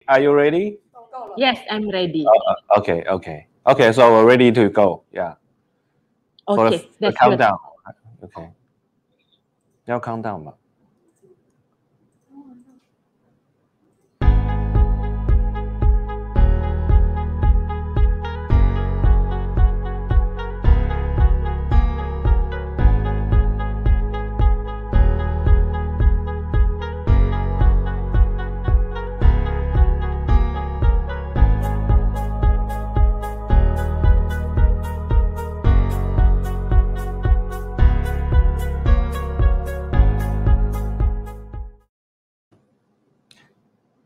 Are you ready? Yes, I'm ready. Okay. So we're ready to go. Yeah. Okay, the that's countdown. Okay. Now countdown.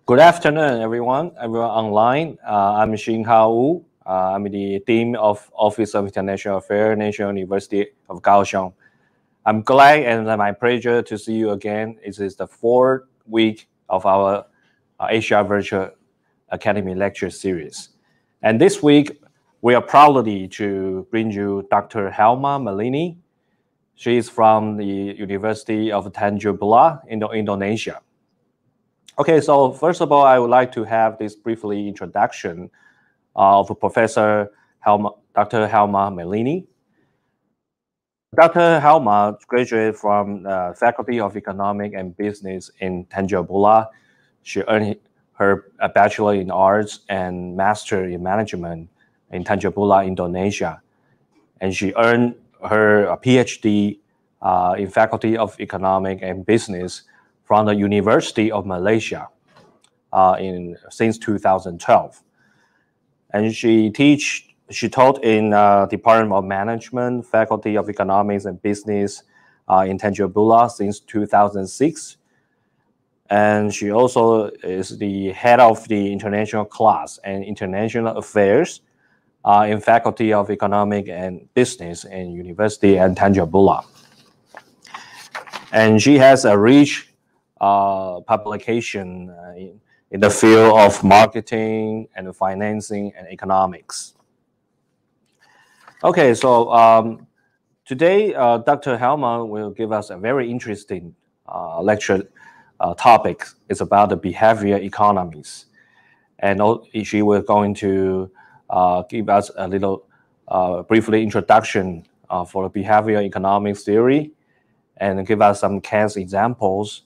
Good afternoon, everyone. Everyone online. I'm Xin Hao Wu. I'm the Dean of Office of International Affairs, National University of Kaohsiung. I'm glad and my pleasure to see you again. It is the fourth week of our Asia Virtual Academy lecture series. And this week, we are proudly to bring you Dr. Helma Malini. She is from the University of Tanjung Balai in Indonesia. Okay, so first of all, I would like to have this briefly introduction of Professor Helma, Dr. Helma Malini. Dr. Helma graduated from the Faculty of Economic and Business in Tanjung Balai. She earned her Bachelor in Arts and Master in Management in Tanjung Balai, Indonesia. And she earned her PhD in Faculty of Economic and Business from the University of Malaysia since 2012. And she taught in Department of Management, Faculty of Economics and Business in Tanjung Balai since 2006. And she also is the head of the International Class and International Affairs in Faculty of Economic and Business in University and Tanjung Balai. And she has a rich publication in the field of marketing and financing and economics. Okay, so today Dr. Helma will give us a very interesting lecture topic. It's about the behavior economies. And she will going to give us a little briefly introduction for the behavior economics theory and give us some case examples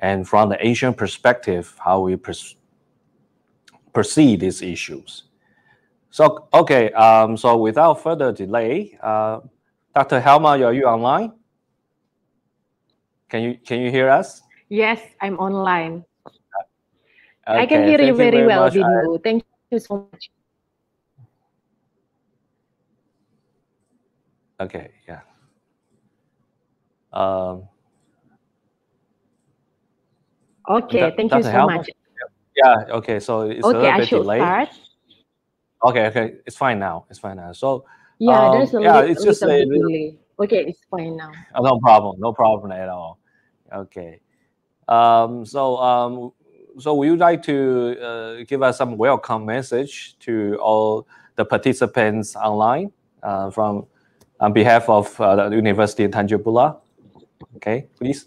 and from the Asian perspective, how we perceive these issues. So, okay, so without further delay, Dr. Helma, are you online? Can you hear us? Yes, I'm online. Okay, I can hear you very well, Din Wu. Thank you so much. Okay, yeah. Okay, thank you so much. Yeah, okay, so it's a little bit delayed. Start. Okay, it's fine now. So yeah, there's a little bit delay. Okay, it's fine now. No problem at all. Okay, so would you like to give us some welcome message to all the participants online on behalf of the University of Tanjung Balai? Okay, please.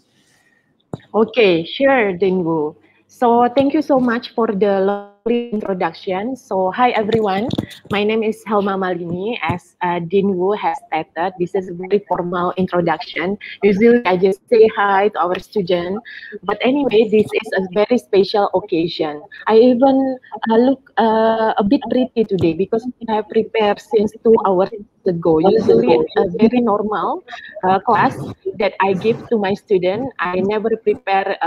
Okay, sure, Dingu. So thank you so much for the lovely introduction. So hi everyone, my name is Helma Malini. As Dingu has stated, this is a very formal introduction. Usually I just say hi to our student, but anyway, this is a very special occasion. I even look a bit pretty today because I have prepared since 2 hours ago. Usually a very normal class that I give to my student. I never prepare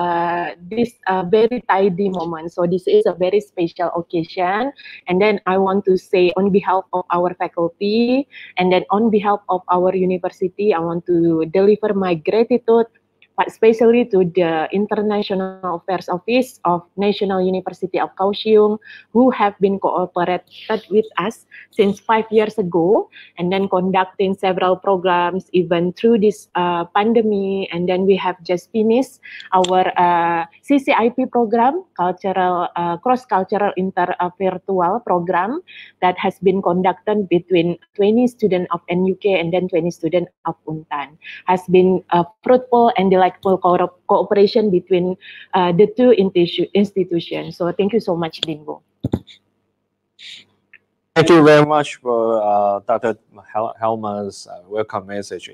this very tidy moment. So this is a very special occasion. And then I want to say on behalf of our faculty and then on behalf of our university, I want to deliver my gratitude, but especially to the International Affairs Office of National University of Kaohsiung, who have been cooperated with us since 5 years ago, and then conducting several programs even through this pandemic. And then we have just finished our CCIP program, cultural cross-cultural inter-virtual program that has been conducted between 20 students of NUK and then 20 students of UNTAN. Has been fruitful and delightful delightful cooperation between the two institutions. So thank you so much, Dingo. Thank you very much for Dr. Helma's welcome message.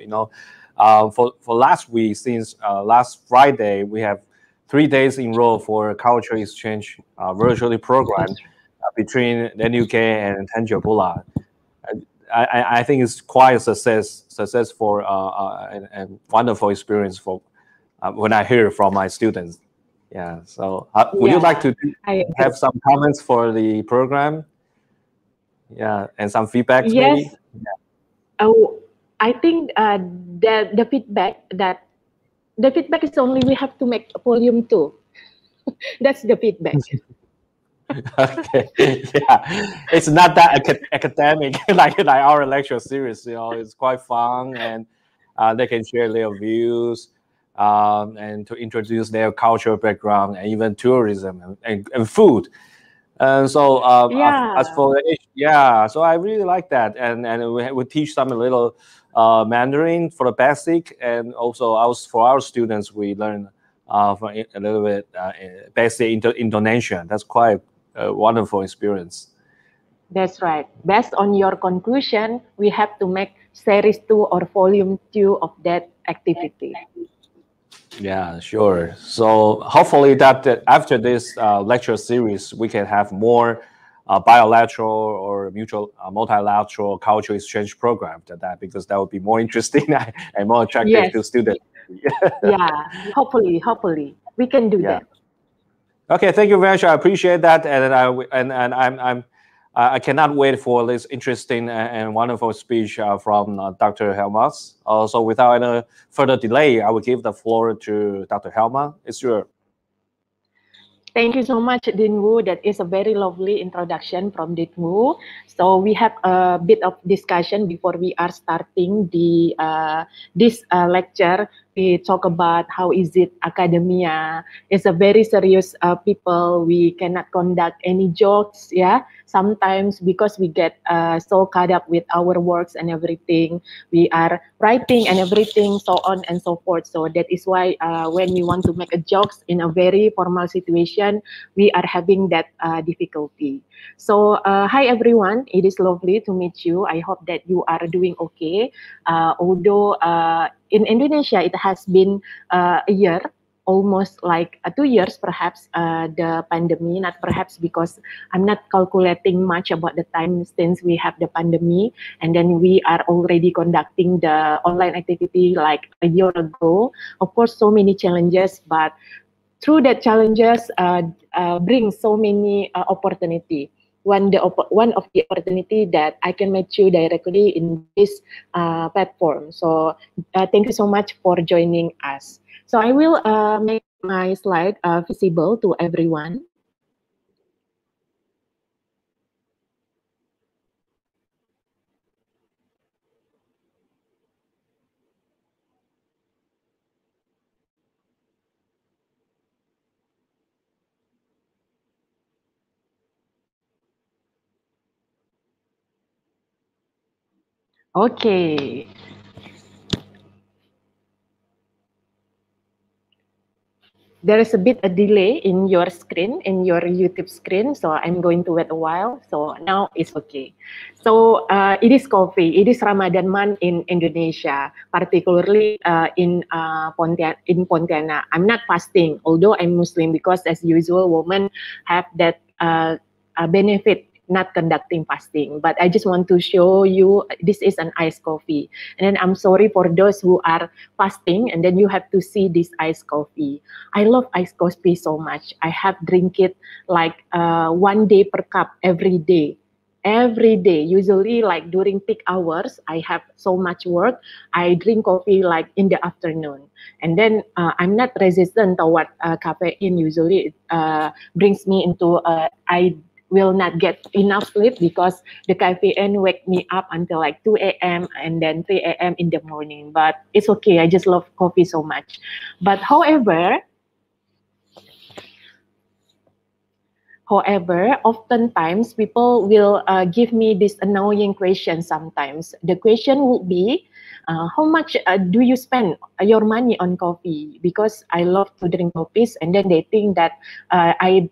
For last week, since last Friday, we have 3 days in row for culture exchange virtually program between the UK and Tangier. I think it's quite a successful and wonderful experience for when I hear from my students. Yeah. So, would you like to have some comments for the program? Yeah, and some feedbacks maybe. Yes. Oh, I think the feedback is only we have to make volume 2. That's the feedback. Okay, yeah, it's not that academic like our lecture series. It's quite fun, and they can share their views, and to introduce their cultural background and even tourism and food. And so, as for so I really like that, and we teach them a little Mandarin for the basic, and also for our students we learn for a little bit basic Indonesian. That's quite a wonderful experience. That's right. Based on your conclusion, we have to make series 2 or volume 2 of that activity. Yeah, sure. So hopefully that after this lecture series, we can have more bilateral or multilateral cultural exchange program than that, because that would be more interesting and more attractive to students. Yeah, hopefully we can do that. Okay, thank you very much. I appreciate that, and I cannot wait for this interesting and wonderful speech from Dr. Helma. So without any further delay, I will give the floor to Dr. Helma. It's yours. Thank you so much, Dinwu. That is a very lovely introduction from Dinwu. So we have a bit of discussion before we are starting this lecture. We talk about how is it academia. It's a very serious people. We cannot conduct any jokes. Yeah, sometimes because we get so caught up with our works and everything. We are writing and everything, so on and so forth. So that is why when we want to make a jokes in a very formal situation, we are having that difficulty. So hi everyone, it is lovely to meet you. I hope that you are doing okay. Although in Indonesia it has been a year, almost like 2 years perhaps, the pandemic, not perhaps because I'm not calculating much about the time since we have the pandemic, and then we are already conducting the online activity like a year ago. Of course, so many challenges, but through that challenges bring so many opportunity. One of the opportunity that I can meet you directly in this platform. So thank you so much for joining us. So I will make my slide visible to everyone. Okay. There is a bit a delay in your screen, in your YouTube screen, so I'm going to wait a while. So now it's okay. So it is coffee. It is Ramadan month in Indonesia, particularly in Pontianak. I'm not fasting, although I'm Muslim, because as usual, women have that benefit not conducting fasting. But I just want to show you this is an iced coffee. And then I'm sorry for those who are fasting, and then you have to see this iced coffee. I love iced coffee so much. I have drink it like 1 day per cup every day. Every day, usually like during peak hours, I have so much work. I drink coffee like in the afternoon. And then I'm not resistant toward caffeine. Usually it brings me into, I will not get enough sleep because the caffeine wake me up until like 2 a.m. and then 3 a.m. in the morning. But it's okay. I just love coffee so much. But however, However, oftentimes people will give me this annoying question sometimes. The question would be, how much do you spend your money on coffee? Because I love to drink coffees, and then they think that I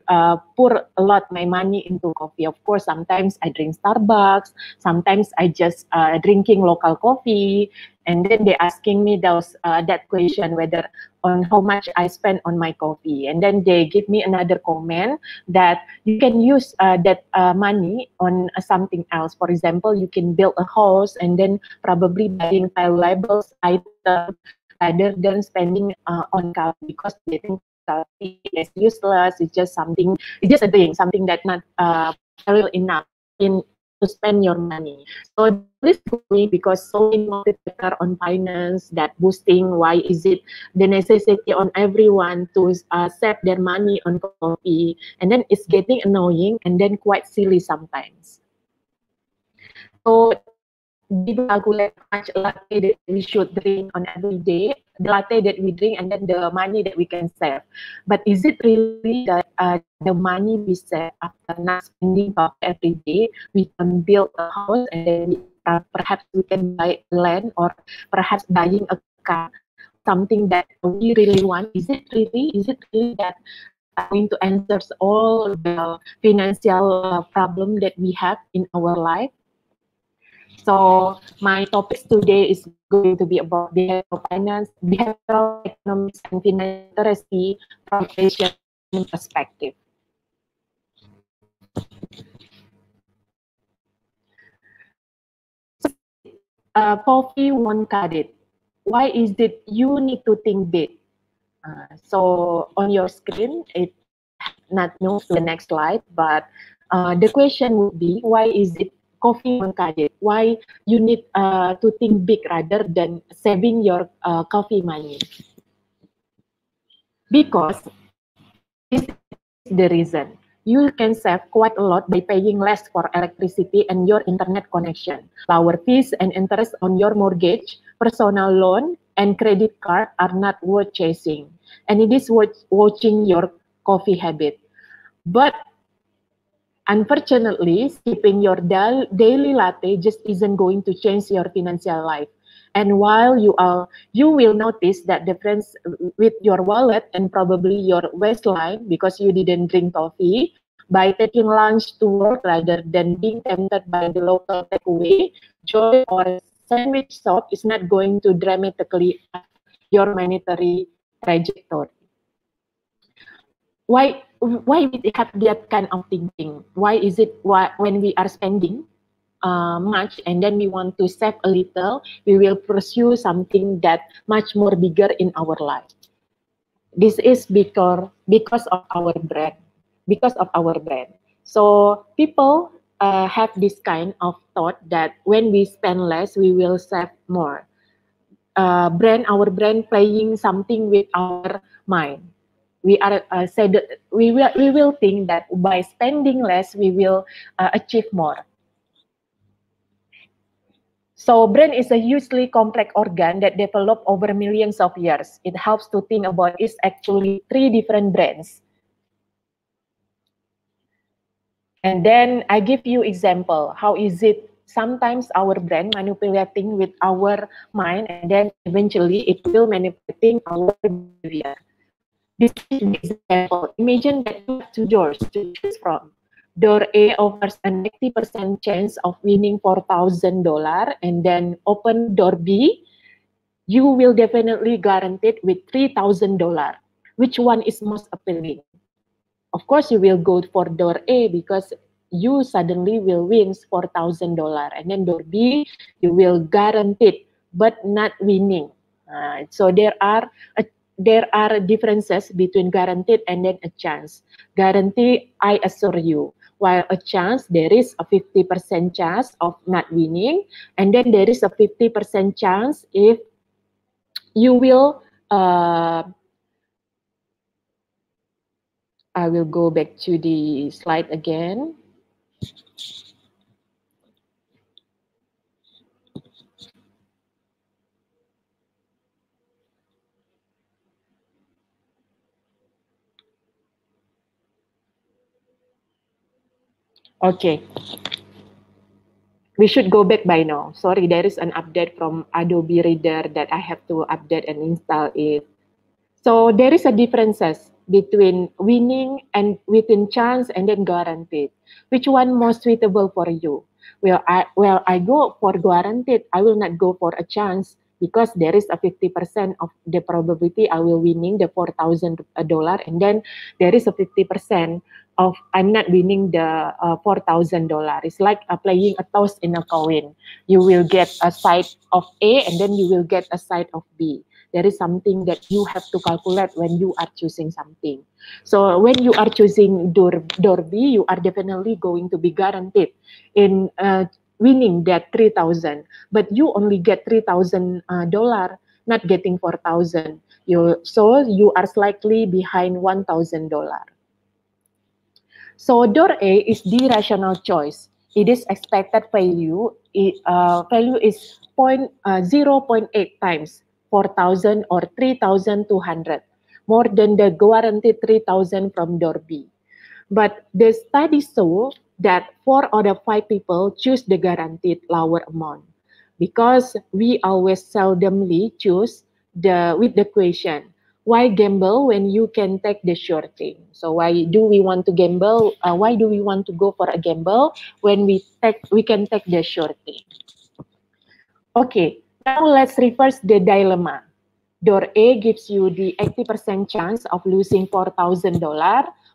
pour a lot my money into coffee. Of course, sometimes I drink Starbucks, sometimes I just drinking local coffee, and then they asking me that question whether on how much I spend on my coffee, and then they give me another comment that you can use that money on something else. For example, you can build a house and then probably buying valuables item rather than spending on coffee, because they think coffee is useless. It's just a drink, something that not valuable enough in to spend your money. So the list going because so many multiplier on finance that boosting. Why is it the necessity on everyone to save their money on coffee? And then it's getting annoying and then quite silly sometimes. So they do calculate how much latte that we should drink on every day, the latte that we drink, and then the money that we can save. But is it really that the money we save after not spending coffee every day, we can build a house and then perhaps we can buy land, or perhaps buying a car, something that we really want? Is it really that going to answer all the financial problem that we have in our life? So my topics today is going to be about behavioral finance, behavioral economics, and financial literacy from Asian perspective. So why is it coffee won't cut it? Why is it you need to think big? So on your screen, it have not moved to the next slide, but the question would be, why is it coffee won't cut it? Why you need to think big rather than saving your coffee money? Because this is the reason. You can save quite a lot by paying less for electricity and your internet connection. Lower fees and interest on your mortgage, personal loan, and credit card are not worth chasing. And it is worth watching your coffee habit. But unfortunately, skipping your daily latte just isn't going to change your financial life. And while you will notice that difference with your wallet and probably your waistline because you didn't drink coffee, by taking lunch to work rather than being tempted by the local takeaway, joy or sandwich shop is not going to dramatically affect your monetary trajectory. Why we have that kind of thinking? Why is it when we are spending much and then we want to save a little, we will pursue something that much more bigger in our life? This is because of our brand, because of our brand. So people have this kind of thought that when we spend less, we will save more. Our brand playing something with our mind. We are said we will think that by spending less we will achieve more. So brain is a hugely complex organ that developed over millions of years. It helps to think about it's actually three different brains. And then I give you example. How is it sometimes our brain manipulating with our mind, and then eventually it will manipulating our behavior. This is the example. Imagine that you have two doors to choose from. Door A offers a 90% chance of winning $4,000, and then open door B, you will definitely guaranteed with $3,000. Which one is most appealing? Of course, you will go for door A because you suddenly will win $4,000, and then door B, you will guaranteed but not winning. So there are differences between guaranteed and then a chance. Guarantee, I assure you, while a chance, there is a 50% chance of not winning, and then there is a 50% chance if you will I will go back to the slide again. Okay, we should go back by now. Sorry, there is an update from Adobe Reader that I have to update and install it. So there is a differences between winning and within chance and then guaranteed. Which one most suitable for you? Well, I go for guaranteed. I will not go for a chance because there is a 50% of the probability I will winning the $4,000, and then there is a 50% of I'm not winning the $4,000. It's like playing a toss in a coin. You will get a side of A and then you will get a side of B. There is something that you have to calculate when you are choosing something. So when you are choosing door B, you are definitely going to be guaranteed in winning that 3,000. But you only get $3,000, not getting 4,000. So you are slightly behind $1,000. So door A is the rational choice. It is expected value. Value is 0.8 times 4,000 or 3,200, more than the guaranteed 3,000 from door B. But the study show that 4 out of 5 people choose the guaranteed lower amount because we always seldomly choose the with the question, why gamble when you can take the sure thing? So why do we want to gamble? Why do we want to go for a gamble when we can take the sure thing? Okay, now let's reverse the dilemma. Door A gives you the 80% chance of losing $4,000,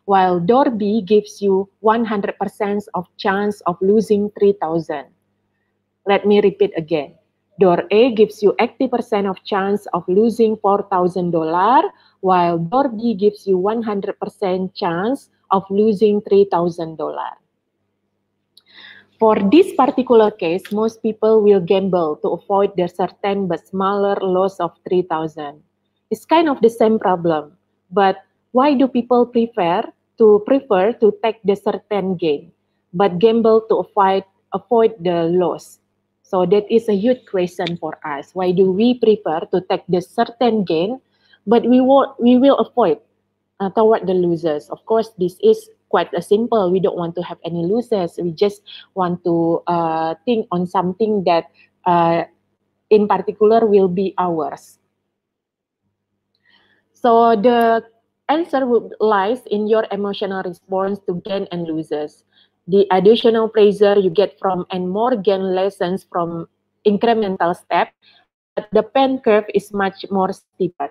while door B gives you 100% of chance of losing 3,000. Let me repeat again. Door A gives you 80% of chance of losing $4,000, while door B gives you 100% chance of losing $3,000. For this particular case, most people will gamble to avoid the certain but smaller loss of 3,000. It's kind of the same problem, but why do people prefer to take the certain gain, but gamble to avoid the loss? So that is a huge question for us. Why do we prefer to take the certain gain, but we will avoid toward the losers? Of course, this is quite a simple. We don't want to have any losers. We just want to think on something that in particular will be ours. So the answer lies in your emotional response to gain and losers. The additional pressure you get from and more gain lessons from incremental step, but the pain curve is much more steeper.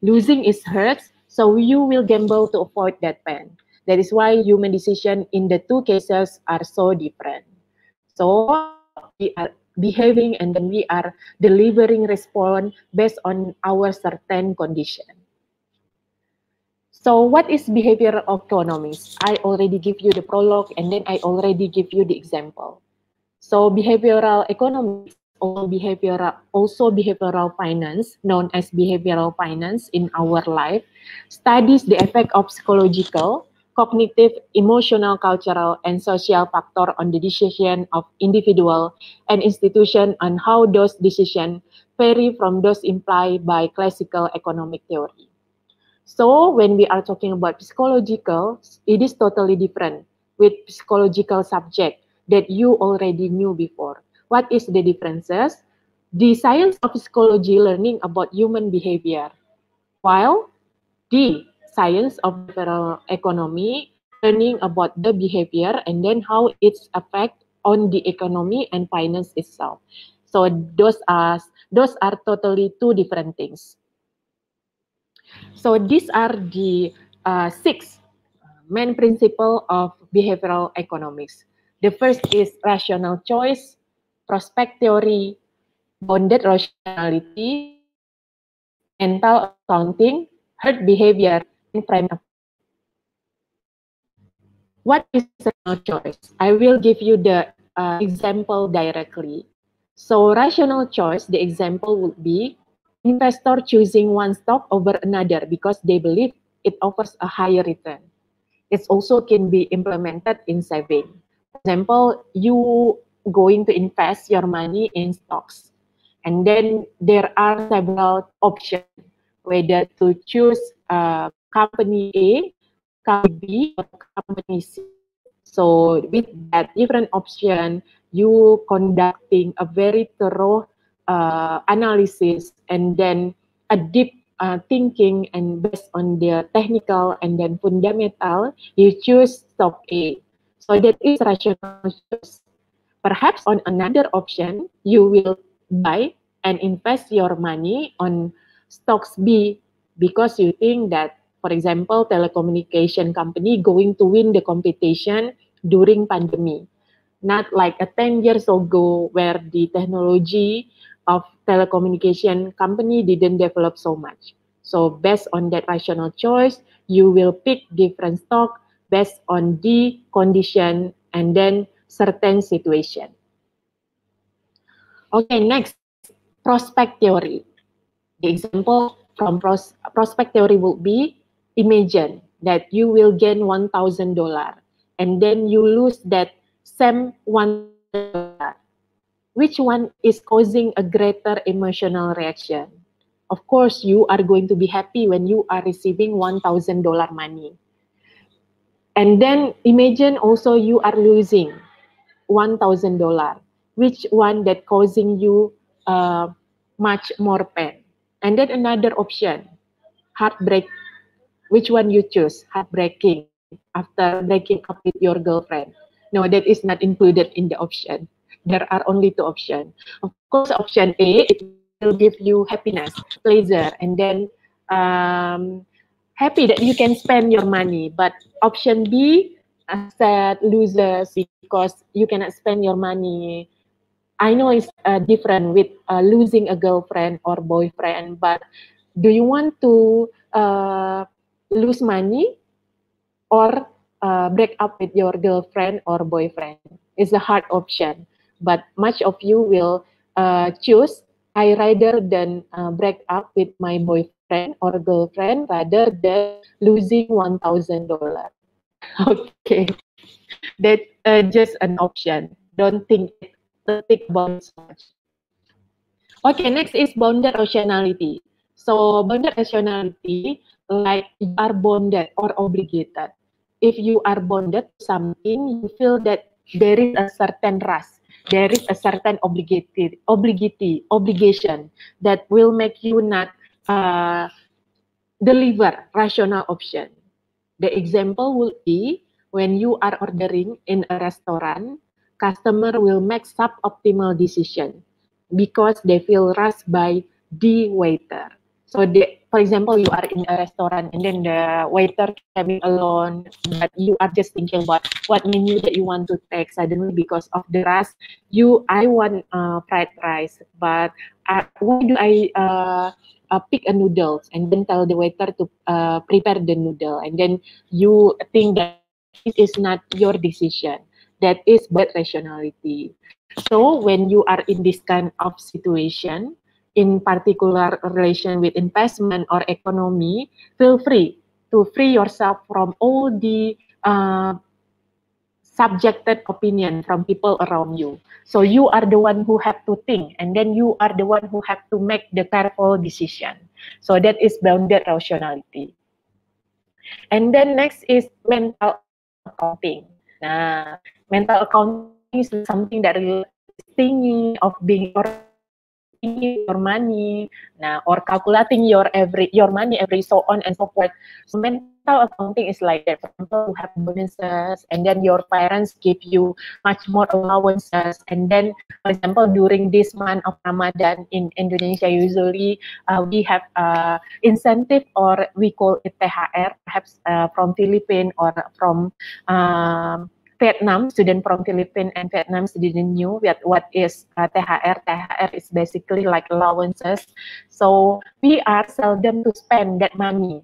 Losing is hurts, so you will gamble to avoid that pain. That is why human decisions in the two cases are so different. So we are behaving and then we are delivering response based on our certain condition. So what is behavioral economics? I already give you the prologue and then I already give you the example. So behavioral economics, also behavioral finance, known as behavioral finance in our life, studies the effect of psychological, cognitive, emotional, cultural, and social factor on the decision of individual and institution and how those decisions vary from those implied by classical economic theory. So when we are talking about psychological, it is totally different with psychological subject that you already knew before. What is the differences? The science of psychology learning about human behavior, while the science of behavioral economy learning about the behavior and then how it's affect on the economy and finance itself. So those are totally two different things. So these are the six main principles of behavioral economics. The first is rational choice, prospect theory, bounded rationality, mental accounting, herd behavior, and frame approach. What is rational choice? I will give you the example directly. So rational choice, the example would be investor choosing one stock over another because they believe it offers a higher return. It also can be implemented in saving. For example, you going to invest your money in stocks, and then there are several options whether to choose company A, company B, or company C. So with that different option, you conducting a very thorough analysis and then a deep thinking, and based on the technical and then fundamental, you choose stock A. So that is rational choice. Perhaps on another option, you will buy and invest your money on stocks B because you think that, for example, telecommunication company going to win the competition during pandemic. Not like a 10 years ago where the technology of telecommunication company didn't develop so much. So based on that rational choice, you will pick different stock based on the condition and then certain situation. Okay, next, prospect theory. The example from prospect theory would be, imagine that you will gain $1,000 and then you lose that same $1,000. Which one is causing a greater emotional reaction? Of course, you are going to be happy when you are receiving $1,000 money. And then imagine also you are losing $1,000. Which one that causing you much more pain? And then another option, heartbreak. Which one you choose? Heartbreaking after breaking up with your girlfriend. No, that is not included in the option. There are only two options. Of course, option A, it will give you happiness, pleasure, and then happy that you can spend your money. But option B, sad, losers, because you cannot spend your money. I know it's different with losing a girlfriend or boyfriend, but do you want to lose money or break up with your girlfriend or boyfriend? It's a hard option, but much of you will choose, I rather than break up with my boyfriend or girlfriend rather than losing $1,000. Okay, that's just an option. Don't think about it so much. Okay, next is bounded rationality. So bounded rationality, like you are bonded or obligated. If you are bonded to something, you feel that there is a certain trust, there is a certain obligation that will make you not uh, deliver rational option. The example would be when you are ordering in a restaurant, customer will make suboptimal decision because they feel rushed by the waiter. So, for example, you are in a restaurant and then the waiter coming alone, but you are just thinking about what menu that you want to take. Suddenly, because of the rush, I want fried rice, but why do I pick a noodles and then tell the waiter to prepare the noodle, and then you think that this is not your decision. That is bad rationality. So when you are in this kind of situation, in particular relation with investment or economy, feel free to free yourself from all the subjected opinion from people around you. So you are the one who have to think, and then you are the one who have to make the careful decision. So that is bounded rationality. And then next is mental accounting. Nah, mental accounting is something that is thinking of being organized, thinking your money, or calculating your money every so on and so forth. So mental accounting is like that. For example, you have bonuses, and then your parents give you much more allowances, and then, for example, during this month of Ramadan in Indonesia, usually we have incentive, or we call it THR, perhaps from Philippines or from Vietnam. Student from Philippines and Vietnam didn't knew what is THR. THR is basically like allowances. So we are seldom to spend that money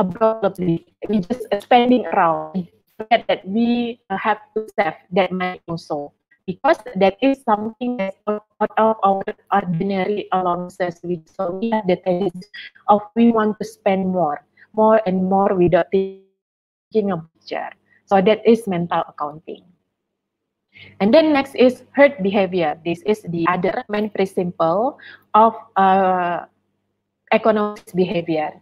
abruptly. We just spending around and forget that we have to save that money also, because that is something that's out of our ordinary allowances. So we have the tendency of we want to spend more and more without thinking about future. So that is mental accounting. And then next is herd behavior. This is the other main principle of economics behavior.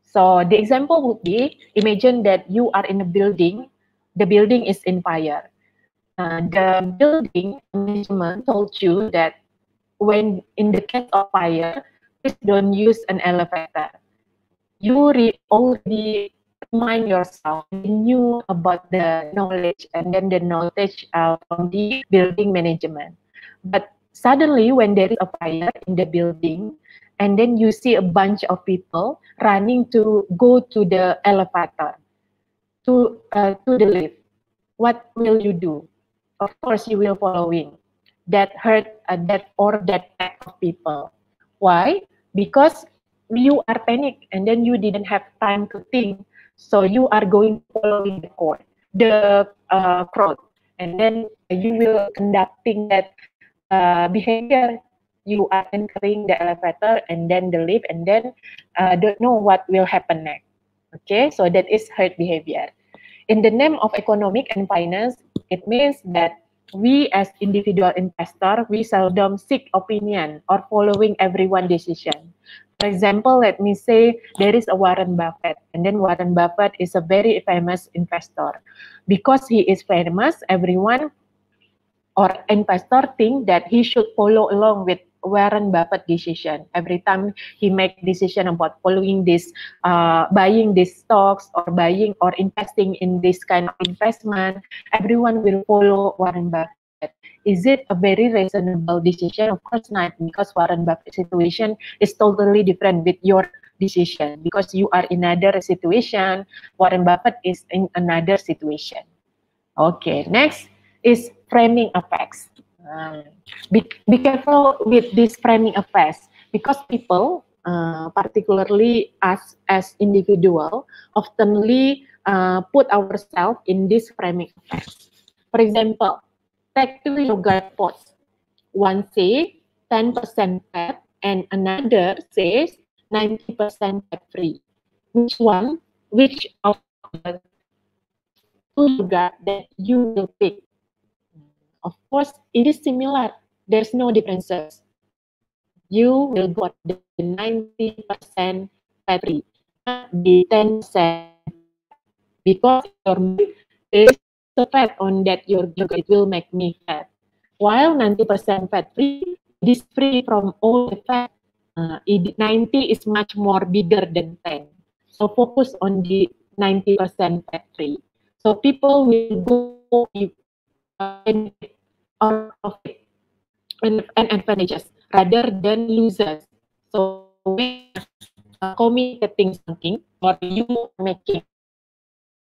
So the example would be, imagine that you are in a building the building is in fire. The building management told you that when in the case of fire, please don't use an elevator. You already remind yourself and knew about the knowledge and then the knowledge from the building management. But suddenly when there is a fire in the building and then you see a bunch of people running to go to the elevator, to the lift, what will you do? Of course, you will following that herd, that pack of people. Why? Because you are panic and then you didn't have time to think. So you are going following the crowd, and then you will conducting that behavior. You are entering the elevator and then the lift, and then don't know what will happen next. Okay, so that is herd behavior. In the name of economic and finance, it means that we as individual investor, we seldom seek opinion or following everyone decision. For example, let me say there is a Warren Buffett, and then Warren Buffett is a very famous investor. Because he is famous, everyone or investor think that he should follow along with Warren Buffett decision. Every time he make decision about following this, buying these stocks or buying or investing in this kind of investment, everyone will follow Warren Buffett. Is it a very reasonable decision? Of course not, because Warren Buffett situation is totally different with your decision, because you are in another situation, Warren Buffett is in another situation. Okay, next is framing effects. Be careful with these framing effects, because people, particularly us as individual, oftenly put ourselves in these framing effects. For example, take two yogurt pots. One says 10% fat and another says 90% fat free. Which of the two yogurt that you will pick? Of course, it is similar. There's no differences. You will go for the 90% fat free, not the 10% fat. Because in your mind, there is a fat on that your yogurt, it will make me fat. While 90% fat free, it is free from all the fat. 90 is much more bigger than 10. So focus on the 90% fat free. So people will go benefit or profit and advantages rather than losers. So when communicating something or you making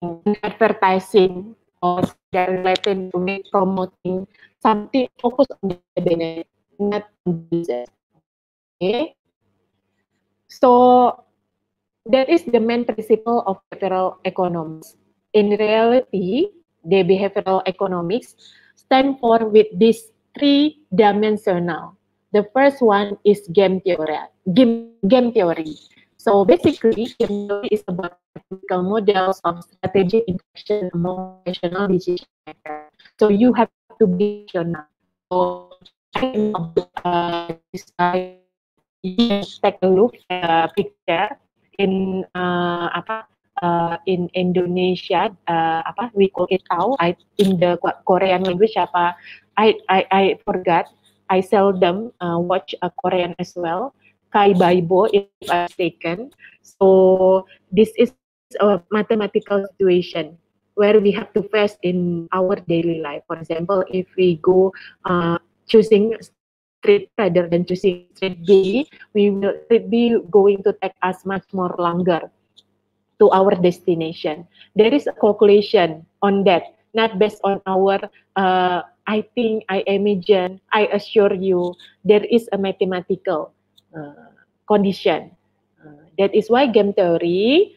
an advertising or that related with promoting something, focus on the benefit, not on the losers. Okay, so that is the main principle of behavioral economics. In reality, the behavioral economics stand for with this three-dimensional. The first one is game theory. Game theory. So basically, game theory is about mathematical models of strategic interaction among rational decision makers. So you have to be rational. So I know this guy. You take a look at a picture in in Indonesia, we call it tau. In the Korean language I forgot. I seldom watch a Korean as well. Kai Baibo, if I'm mistaken. So this is a mathematical situation where we have to face in our daily life. For example, if we go choosing street rather than choosing street B, street B going to take us much more longer to our destination. There is a calculation on that, not based on our, I think, I imagine, I assure you, there is a mathematical condition. That is why game theory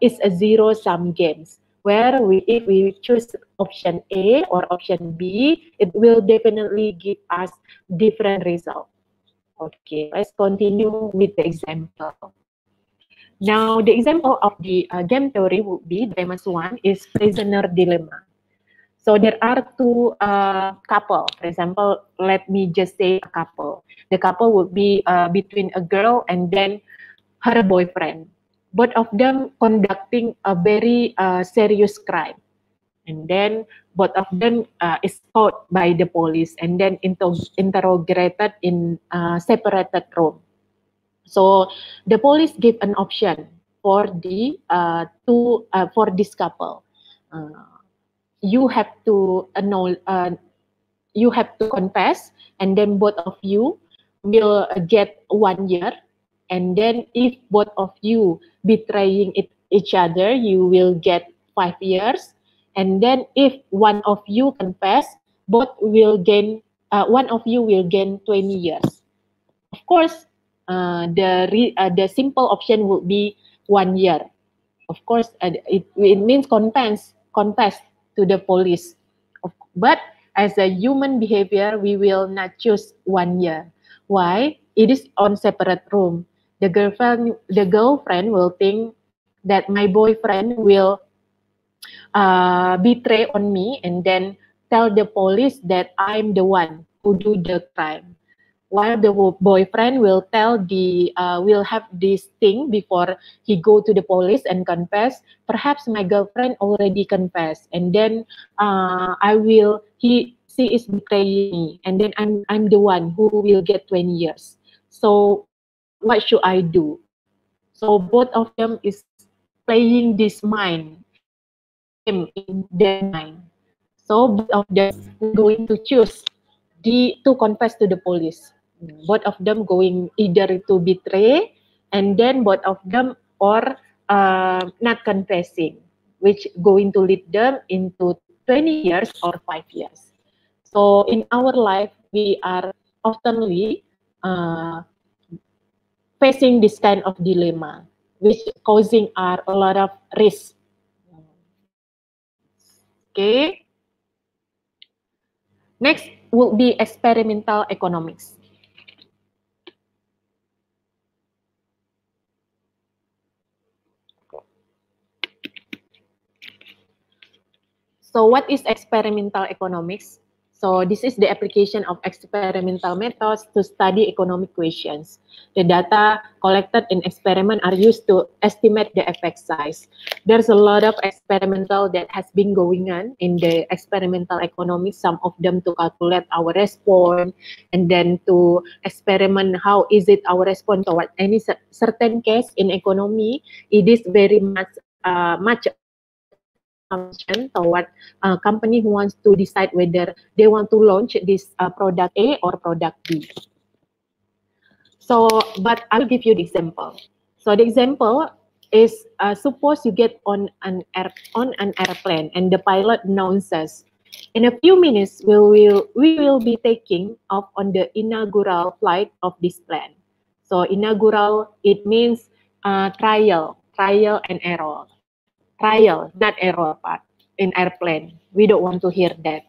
is a zero-sum games, where if we choose option A or option B, it will definitely give us different result. Okay, let's continue with the example. Now, the example of the game theory would be, the famous one is prisoner dilemma. So there are two couple. For example, let me just say a couple. The couple would be between a girl and then her boyfriend. Both of them conducting a very serious crime. and then both of them is caught by the police and then interrogated in separated room. So the police give an option for the for this couple. You have to you have to confess, and then both of you will get 1 year, and then if both of you betraying each other, you will get 5 years, and then if one of you confess, both will gain one of you will gain 20 years. Of course, the simple option would be 1 year. Of course, it means confess to the police. But as a human behavior, we will not choose 1 year. Why? It is on separate room. The girlfriend will think that my boyfriend will betray on me and then tell the police that I'm the one who do the crime. While the boyfriend will tell will have this thing before he go to the police and confess. Perhaps my girlfriend already confessed, and then she is betraying me, and then I'm the one who will get 20 years. So what should I do? So both of them is playing this game in their mind. So both of them going to choose to confess to the police. Both of them going either to betray, and then both of them or not confessing, which going to lead them into 20 years or 5 years. So in our life, we are oftenly uh, facing this kind of dilemma, which causing our a lot of risk. Okay. Next will be experimental economics. So what is experimental economics? So this is the application of experimental methods to study economic questions. The data collected in experiment are used to estimate the effect size. There's a lot of experimental that has been going on in the experimental economics, some of them to calculate our response, and then to experiment how is it our response toward any certain case in economy. It is very much assumption toward a company who wants to decide whether they want to launch this product A or product B. So, but I'll give you the example. So the example is suppose you get on an airplane and the pilot announces, in a few minutes we will be taking off on the inaugural flight of this plane. So inaugural, it means trial and error. Trial, not error part in airplane. We don't want to hear that.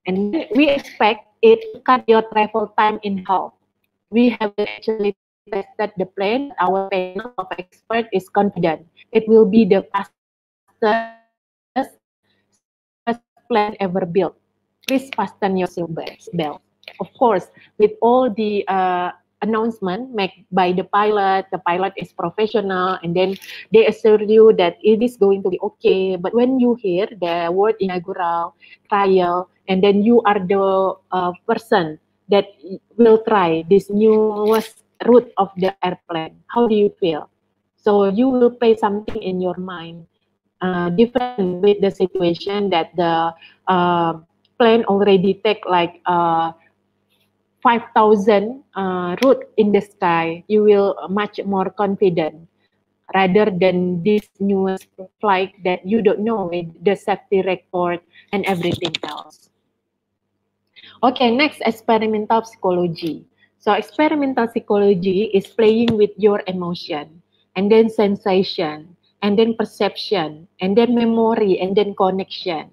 And then we expect it to cut your travel time in half. We haven't actually tested the plane. Our panel of experts is confident it will be the fastest, safest plane ever built. Please fasten your seatbelt. Of course, with all the announcement made by the pilot is professional, and then they assure you that it is going to be okay. But when you hear the word inaugural, trial, and then you are the person that will try this newest route of the airplane, how do you feel? So you will pay something in your mind, different with the situation that the plane already take like 5,000 route in the sky. You will much more confident rather than this newest flight that you don't know with the safety record and everything else. Okay, next, experimental psychology. So experimental psychology is playing with your emotion, and then sensation, and then perception, and then memory, and then connection.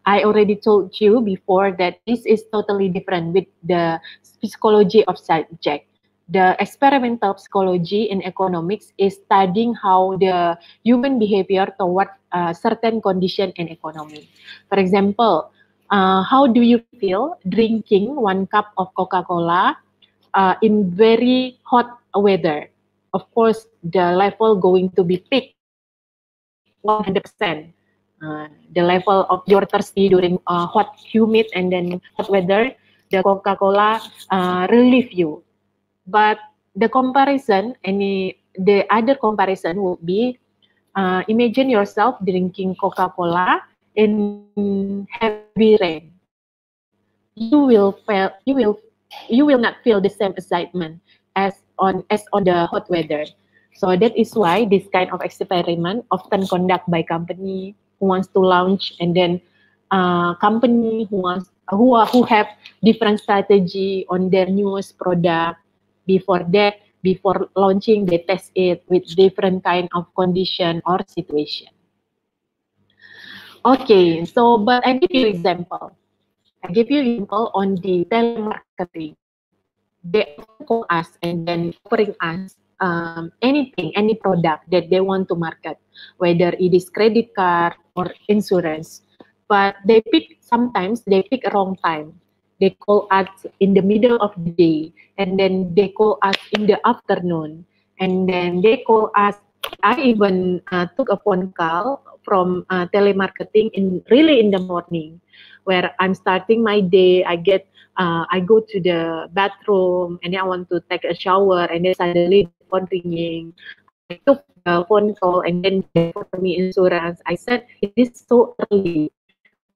I already told you before that this is totally different with the psychology of subject. The experimental psychology in economics is studying how the human behavior toward certain condition in economy. For example, how do you feel drinking 1 cup of Coca-Cola in very hot weather? Of course, the level going to be peak 100%. the level of your thirsty during hot, humid, and then hot weather, the Coca-Cola relieve you. But the comparison, the other comparison would be, imagine yourself drinking Coca-Cola in heavy rain. You will not feel the same excitement as on the hot weather. So that is why this kind of experiment often conducted by company who wants to launch, and then company who have different strategy on their newest product. Before that, before launching, they test it with different kind of condition or situation. Okay, so but I give you example. I give you example on the telemarketing. They often call us and then offering us anything, any product that they want to market, whether it is credit card or insurance. But sometimes they pick a wrong time. They call us in the middle of the day, and then they call us in the afternoon, and then they call us. I even took a phone call from telemarketing in the morning, where I'm starting my day. I go to the bathroom and then I want to take a shower, and then suddenly the phone ringing. I took the phone call and then they offered me insurance. I said, it is so early.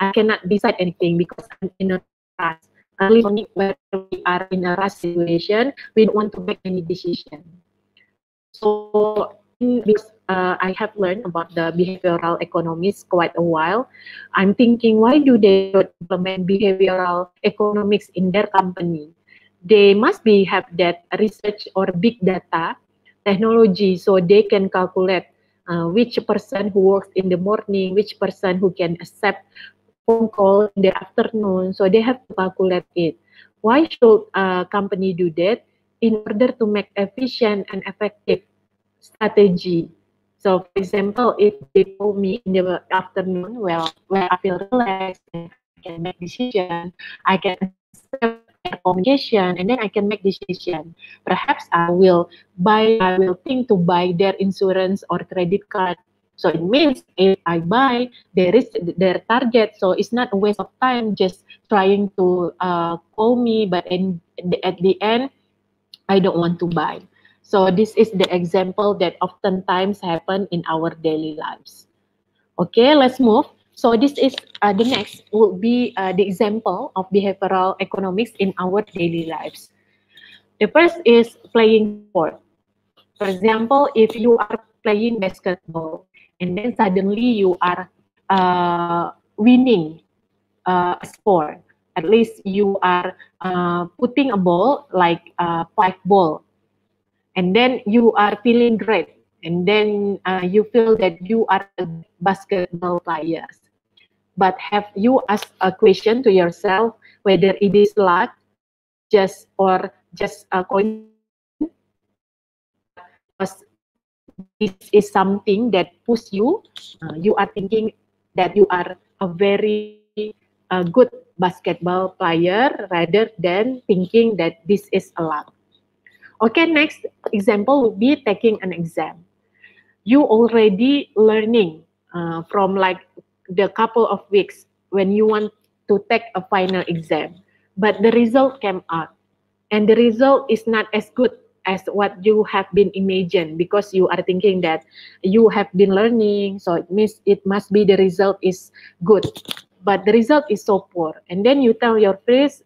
I cannot decide anything because I'm in a rush. Early morning where we are in a rush situation, we don't want to make any decision. So because I have learned about the behavioral economics quite a while, I'm thinking, why do they not implement behavioral economics in their company? They must be have that research or big data technology, so they can calculate which person who works in the morning, which person who can accept phone call in the afternoon. So they have to calculate it. Why should a company do that? In order to make efficient and effective strategy. So, for example, if they call me in the afternoon, well, where I feel relaxed and I can make decision, I can accept their communication, and then I can make decision. Perhaps I will think to buy their insurance or credit card. So it means if I buy, there is their target. So it's not a waste of time just trying to call me, but at the end, I don't want to buy. So this is the example that oftentimes happen in our daily lives. Okay, let's move. So this is the next will be the example of behavioral economics in our daily lives. The first is playing sport. For example, if you are playing basketball and then suddenly you are winning a sport, at least you are putting a ball like a five ball, and then you are feeling great, and then you feel that you are a basketball player. But have you asked a question to yourself whether it is luck just a coincidence, but because this is something that push you, you are thinking that you are a very good basketball player rather than thinking that this is a luck. Okay, next example would be taking an exam. You already learning from like the couple of weeks when you want to take a final exam, but the result came out, and the result is not as good as what you have been imagined, because you are thinking that you have been learning, so it means it must be the result is good, but the result is so poor, and then you tell your friends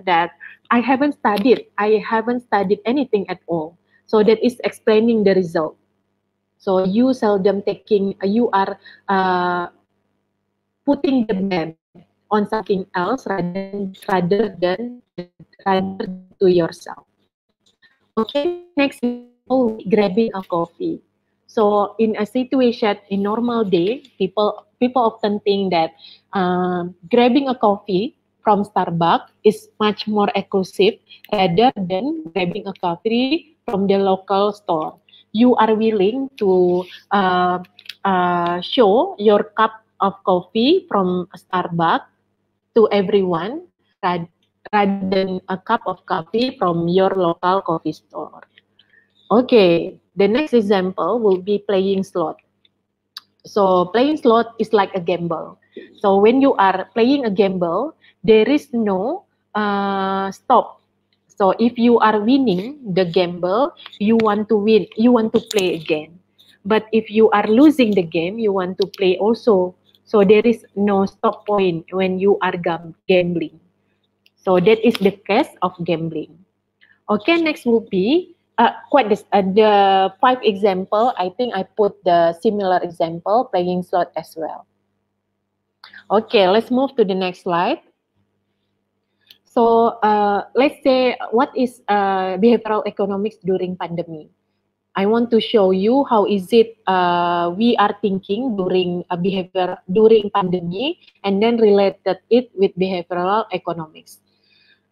that I haven't studied anything at all, so that is explaining the result. So you seldom you are putting the blame on something else rather than to yourself. Okay, next example will be grabbing a coffee. So in a situation in normal day, people often think that grabbing a coffee from Starbucks is much more exclusive rather than grabbing a coffee from the local store. You are willing to show your cup of coffee from Starbucks to everyone rather than a cup of coffee from your local coffee store. Okay, the next example will be playing slot. So playing slot is like a gamble. So when you are playing a gamble, there is no stop. So if you are winning the gamble, you want to win, you want to play again. But if you are losing the game, you want to play also. So there is no stop point when you are gambling. So that is the case of gambling. Okay, next will be quite this, the 5 example. I think I put the similar example playing slot as well. Okay, let's move to the next slide. So let's say what is behavioral economics during pandemic. I want to show you how is it we are thinking during a behavior during pandemic and then related it with behavioral economics.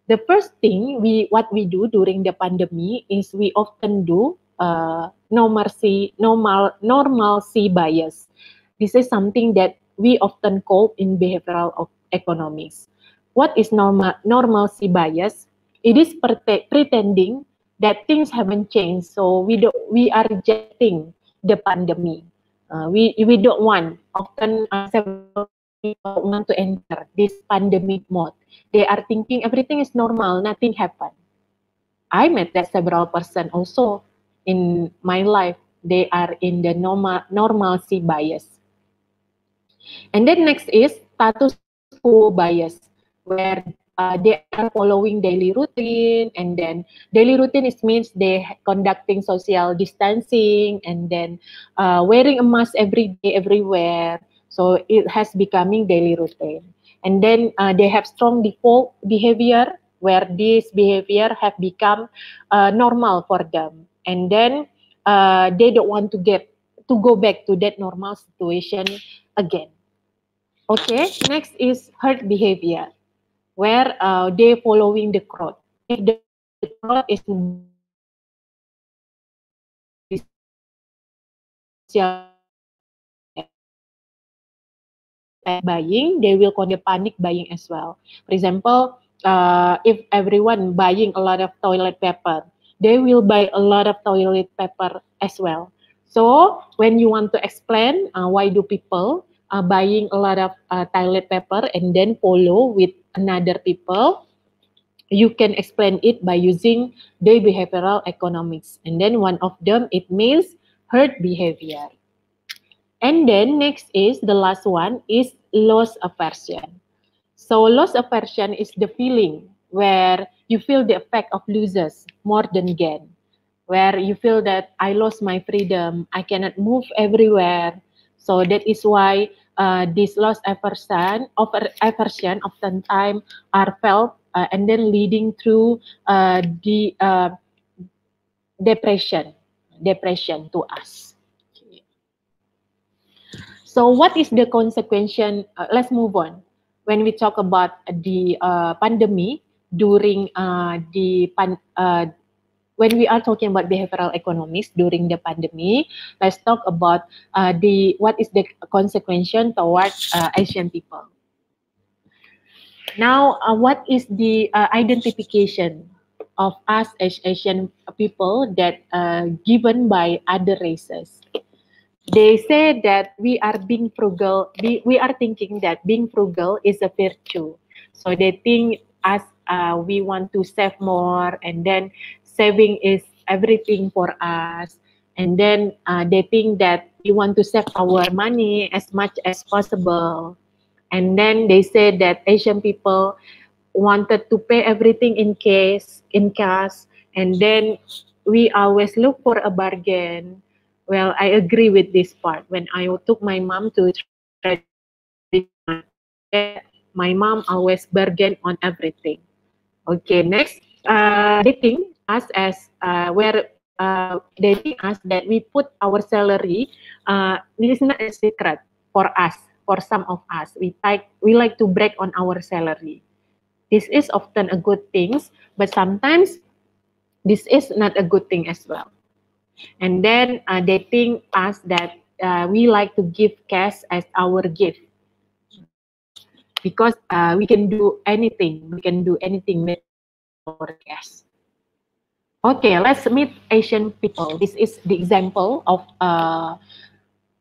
The first thing what we do during the pandemic is we often do normalcy bias. This is something that we often call in behavioral economics. What is normalcy bias? It is pretending that things haven't changed, so we are rejecting the pandemic. We don't want. Often several people want to enter this pandemic mode. They are thinking everything is normal, nothing happened. I met that several person also in my life. They are in the normalcy bias. And then next is status quo bias, where they are following daily routine, and then daily routine is means they conducting social distancing, and then wearing a mask every day everywhere. So it has becoming daily routine. And then they have strong default behavior, where this behavior have become normal for them. And then they don't want to go back to that normal situation again. Okay, next is herd behavior, where they following the crowd. If the crowd is buying buying, they will call the panic buying as well. For example, if everyone buying a lot of toilet paper, they will buy a lot of toilet paper as well. So when you want to explain why do people buying a lot of toilet paper and then follow with another people, you can explain it by using the behavioral economics. And then one of them, it means herd behavior. And then next is the last one is loss aversion. So loss aversion is the feeling where you feel the effect of losses more than gain, where you feel that I lost my freedom, I cannot move everywhere. So that is why this loss aversion oftentimes are felt and then leading through the depression to us. So what is the consequence? Let's move on. When we talk about the pandemic during when we are talking about behavioral economics during the pandemic, let's talk about what is the consequence towards Asian people. Now, what is the identification of us as Asian people that given by other races? They say that we are being frugal. We are thinking that being frugal is a virtue. So they think us we want to save more, and then saving is everything for us. And then they think that we want to save our money as much as possible. And then they say that Asian people wanted to pay everything in cash, and then we always look for a bargain. Well, I agree with this part. When I took my mom to my mom always bargain on everything. Okay, next, they think us as they think us that we put our salary. This is not a secret for us. For some of us, we like to brag on our salary. This is often a good thing, but sometimes this is not a good thing as well. And then they think us that we like to give cash as our gift, because we can do anything. We can do anything with our cash. Okay, let's meet Asian people. This is the example of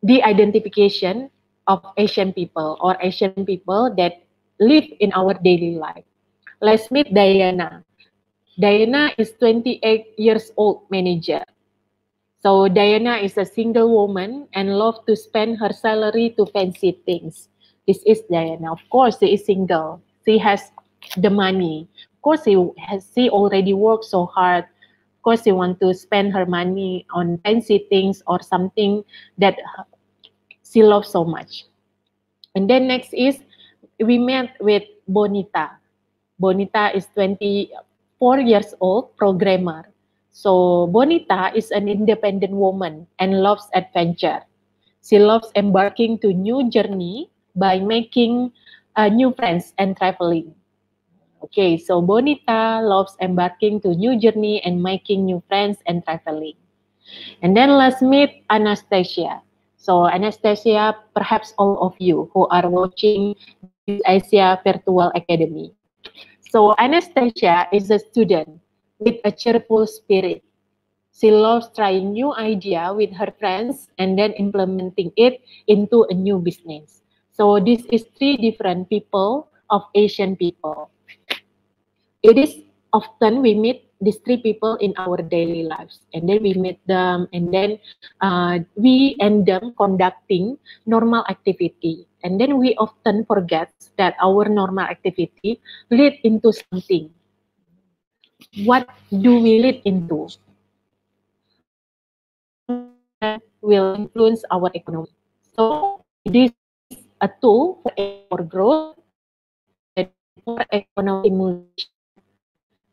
the identification of Asian people or Asian people that live in our daily life. Let's meet Diana. Diana is 28 years old manager. So Diana is a single woman and love to spend her salary to fancy things. This is Diana. Of course, she is single. She has the money. Of course, she already worked so hard. Of course, she want to spend her money on fancy things or something that she loves so much. And then next is we met with Bonita. Bonita is 24 years old, programmer. So Bonita is an independent woman and loves adventure. She loves embarking to new journey by making new friends and traveling. Okay, so Bonita loves embarking to new journey and making new friends and traveling. And then let's meet Anastasia. So Anastasia, perhaps all of you who are watching this Asia Virtual Academy. So Anastasia is a student with a cheerful spirit. She loves trying new idea with her friends and then implementing it into a new business. So this is three different people of Asian people. It is often we meet these three people in our daily lives, and then we meet them, and then we end them conducting normal activity, and then we often forget that our normal activity lead into something. What do we lead into? Will influence our economy. So it is a tool for growth and then for economic stimulation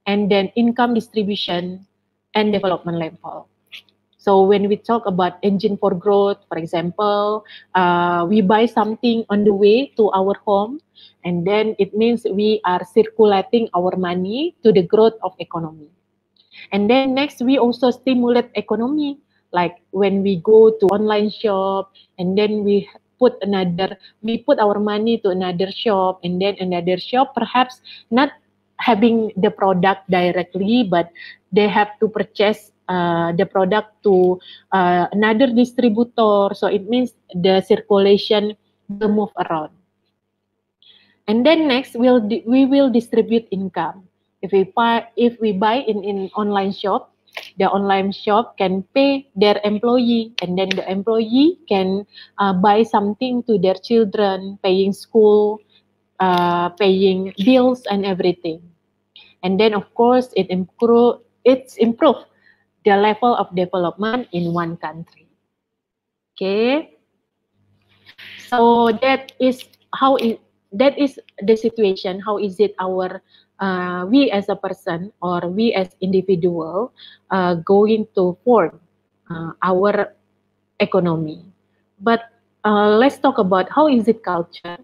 and then income distribution and development level. So when we talk about engine for growth, for example, we buy something on the way to our home, and then it means we are circulating our money to the growth of economy. And then next, we also stimulate economy, like when we go to online shop, and then we put our money to another shop, and then another shop perhaps not having the product directly, but they have to purchase the product to another distributor. So it means the circulation will move around. And then next, we will distribute income. If we buy in online shop, the online shop can pay their employee, and then the employee can buy something to their children, paying school, paying bills and everything. And then of course it's improve the level of development in one country. Okay. So that is the situation. How is it we as a person or we as individual going to form our economy? But let's talk about how is it culture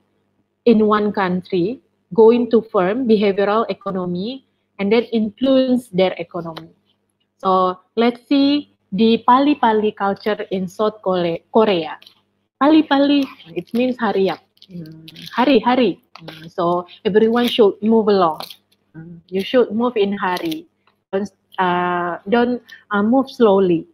in one country going to form behavioral economy and then influence their economy. So let's see the Pali culture in South Korea. Pali, it means hurry up. Hurry. So everyone should move along. You should move in hurry. Don't move slowly.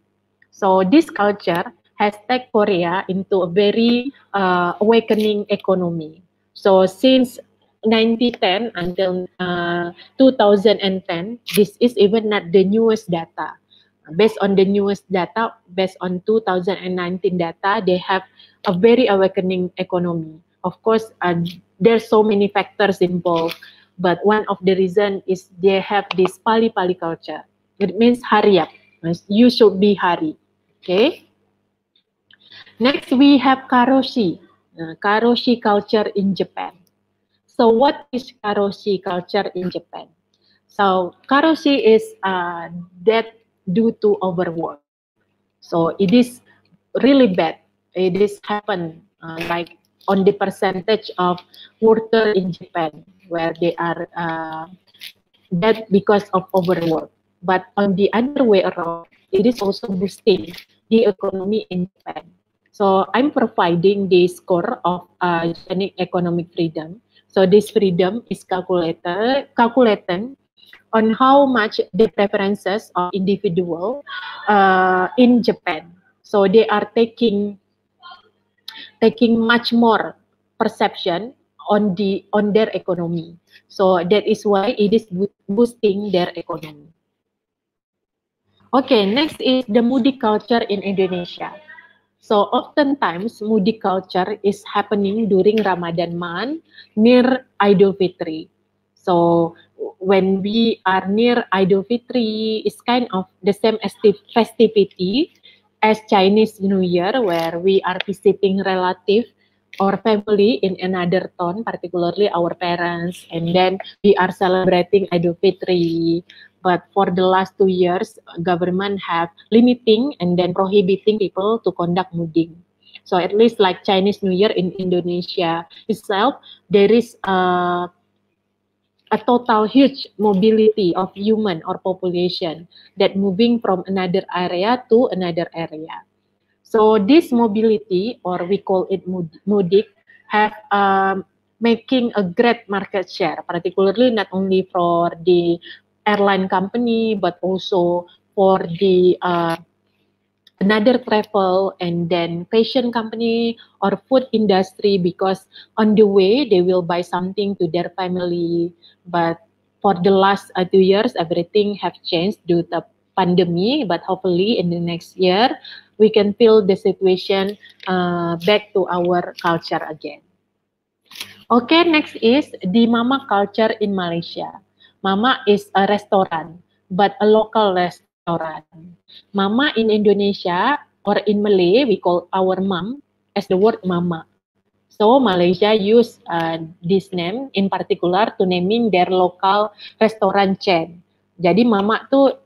So this culture has taken Korea into a very awakening economy. So since 1910 until 2010, this is even not the newest data. Based on the newest data, based on 2019 data, they have a very awakening economy. Of course, there's so many factors involved, but one of the reason is they have this Pali culture. It means hurry up. You should be hurry. Okay. Next, we have Karoshi culture in Japan. So what is Karoshi culture in Japan? So Karoshi is death due to overwork. So it is really bad. It is happen like on the percentage of worker in Japan where they are dead because of overwork. But on the other way around, it is also boosting the economy in Japan. So I'm providing the score of Japanese economic freedom. So this freedom is calculated on how much the preferences of individual in Japan. So they are taking taking much more perception on their economy. So that is why it is boosting their economy. Okay, next is the moody culture in Indonesia. So oftentimes moody culture is happening during Ramadan month near Idul Fitri. So when we are near Idul Fitri, it's kind of the same as the festivity as Chinese New Year, where we are visiting relative or family in another town, particularly our parents, and then we are celebrating Idul Fitri. But for the last 2 years, government have limiting and then prohibiting people to conduct mudik. So at least like Chinese New Year in Indonesia itself, there is a total huge mobility of human or population that moving from another area to another area. So this mobility, or we call it mudik, have making a great market share, particularly not only for the airline company, but also for the another travel and then fashion company or food industry, because on the way they will buy something to their family. But for the last 2 years, everything have changed due to pandemic, but hopefully in the next year we can feel the situation back to our culture again. Okay, next is the mama culture in Malaysia. Mama is a restaurant, but a local restaurant. Mama in Indonesia or in Malay, we call our mom as the word mama. So Malaysia use this name in particular to naming their local restaurant chain. Jadi mama tuh,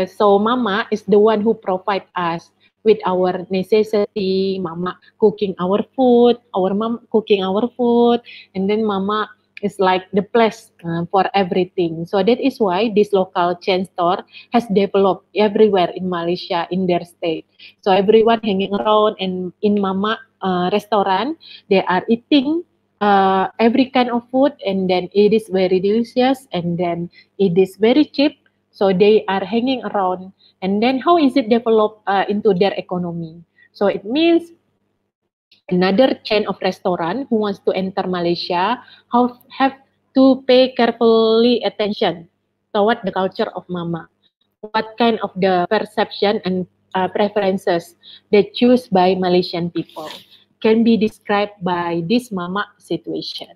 so mama is the one who provide us with our necessity. Mama cooking our food, our mom cooking our food, and then mama is like the place for everything. So that is why this local chain store has developed everywhere in Malaysia in their state. So everyone hanging around and in mama restaurant, they are eating every kind of food, and then it is very delicious, and then it is very cheap. So they are hanging around, and then how is it developed into their economy? So it means another chain of restaurant who wants to enter Malaysia have to pay carefully attention toward the culture of mama. What kind of the perception and preferences they choose by Malaysian people can be described by this mama situation.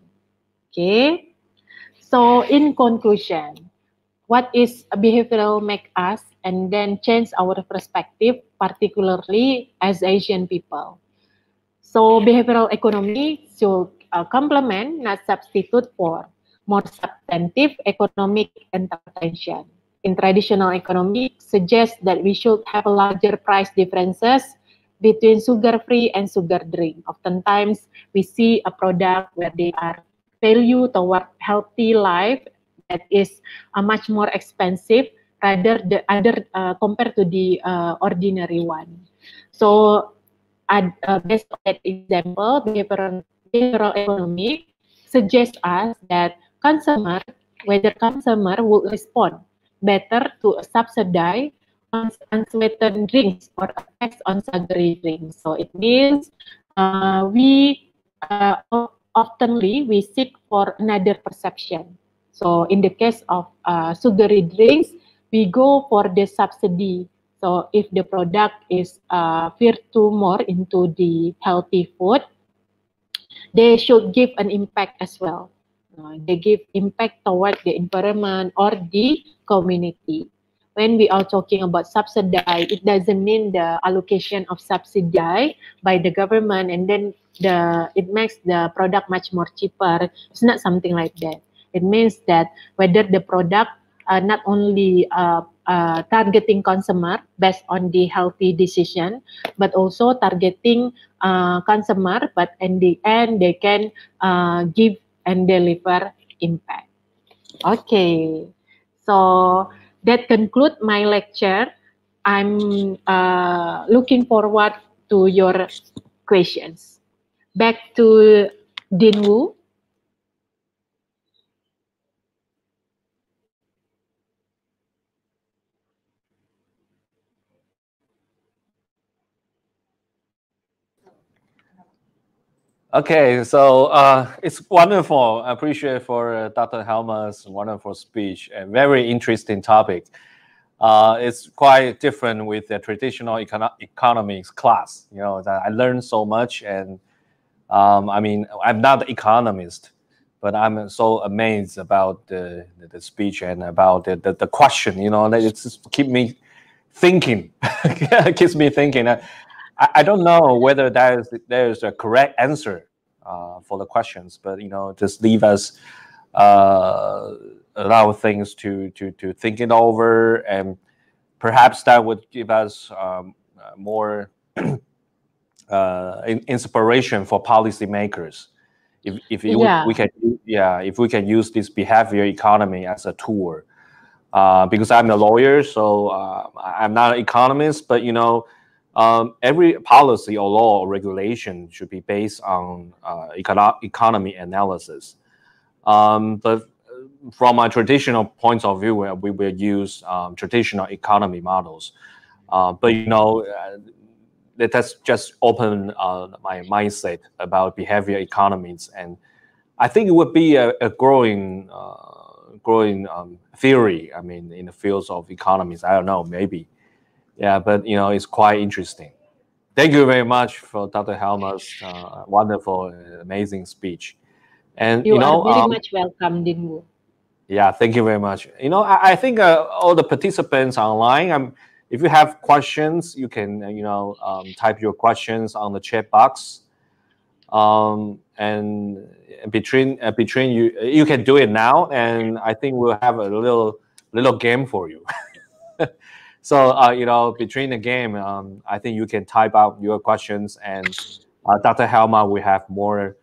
Okay, so in conclusion, what is a behavioral make us and then change our perspective, particularly as Asian people. So behavioral economy should complement, not substitute for, more substantive economic intervention. In traditional economy, suggests that we should have a larger price differences between sugar-free and sugar drink. Oftentimes, we see a product where they are value toward healthy life that is much more expensive rather the other compared to the ordinary one. So based on that example, behavioral economy suggests us that whether consumer will respond better to a subsidy on unsweetened drinks or a tax on sugary drinks. So it means we oftenly we seek for another perception. So in the case of sugary drinks, we go for the subsidy. So if the product is veered to more into the healthy food, they should give an impact as well. They give impact toward the environment or the community. When we are talking about subsidy, it doesn't mean the allocation of subsidy by the government and then it makes the product much more cheaper. It's not something like that. It means that whether the product not only targeting consumer based on the healthy decision, but also targeting consumer, but in the end they can give and deliver impact. Okay, so that concludes my lecture. I'm looking forward to your questions. Back to Dinwoo. Okay, so it's wonderful. I appreciate for Dr. Helma's wonderful speech. A very interesting topic. It's quite different with the traditional economics class. You know, that I learned so much, and I mean, I'm not an economist, but I'm so amazed about the speech and about the question. You know, that it's just keep me thinking. Keeps me thinking. I don't know whether there's a correct answer for the questions, but you know, just leave us uh, a lot of things to think it over, and perhaps that would give us more inspiration for policymakers. If we Yeah. can, yeah, if we can use this behavior economy as a tool, because I'm a lawyer, so I'm not an economist, but you know, every policy or law or regulation should be based on economy analysis. But from a traditional point of view, we will use traditional economy models. But you know, let us just open my mindset about behavior economies, and I think it would be a growing theory. I mean, in the fields of economies, I don't know, maybe, yeah, but you know, it's quite interesting. Thank you very much for Dr. Helma's wonderful, amazing speech. And you You are know, very much welcome, Dinwu. yeah, thank you very much. You know, I think all the participants online, if you have questions, you can you know, type your questions on the chat box. And between you, you can do it now, and I think we'll have a little game for you. So you know, between the game, I think you can type out your questions, and Dr. Helma will have more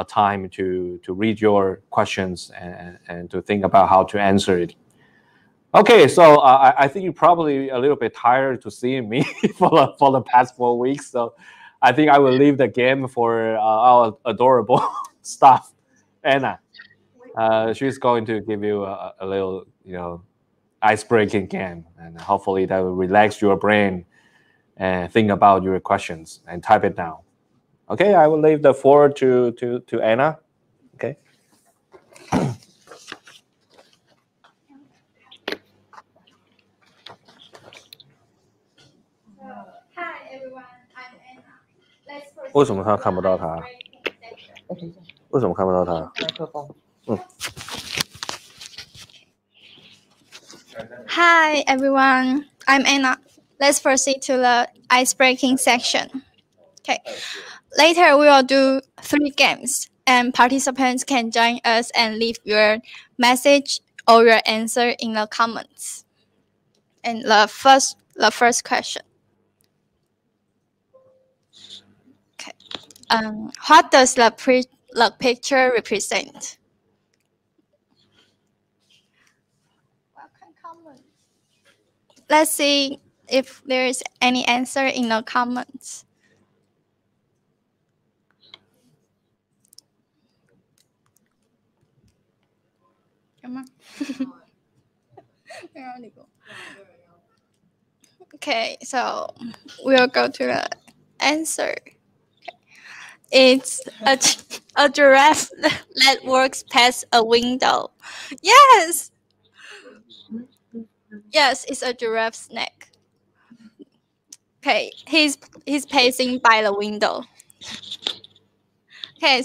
time to read your questions and to think about how to answer it. Okay, so I think you're probably a little bit tired to seeing me for the past 4 weeks. So I think I will leave the game for our adorable staff, Anna. She's going to give you a little, you know, ice-breaking game, and hopefully that will relax your brain and think about your questions and type it down. Okay, I will leave the floor to Anna. Okay. Hi everyone, I'm Anna. Let's 为 proceed 什么 to 他 the 看不到他？ icebreaking section. 为什么看不到他？Hi everyone, I'm Anna. Let's proceed to the icebreaking section. Okay. Later we will do 3 games and participants can join us and leave your message or your answer in the comments. And the first question. Okay. What does the picture represent? Let's see if there is any answer in the comments. Okay, so we'll go to the answer. It's a giraffe that walks past a window. Yes, yes, it's a giraffe's neck. Okay, he's pacing by the window. Okay,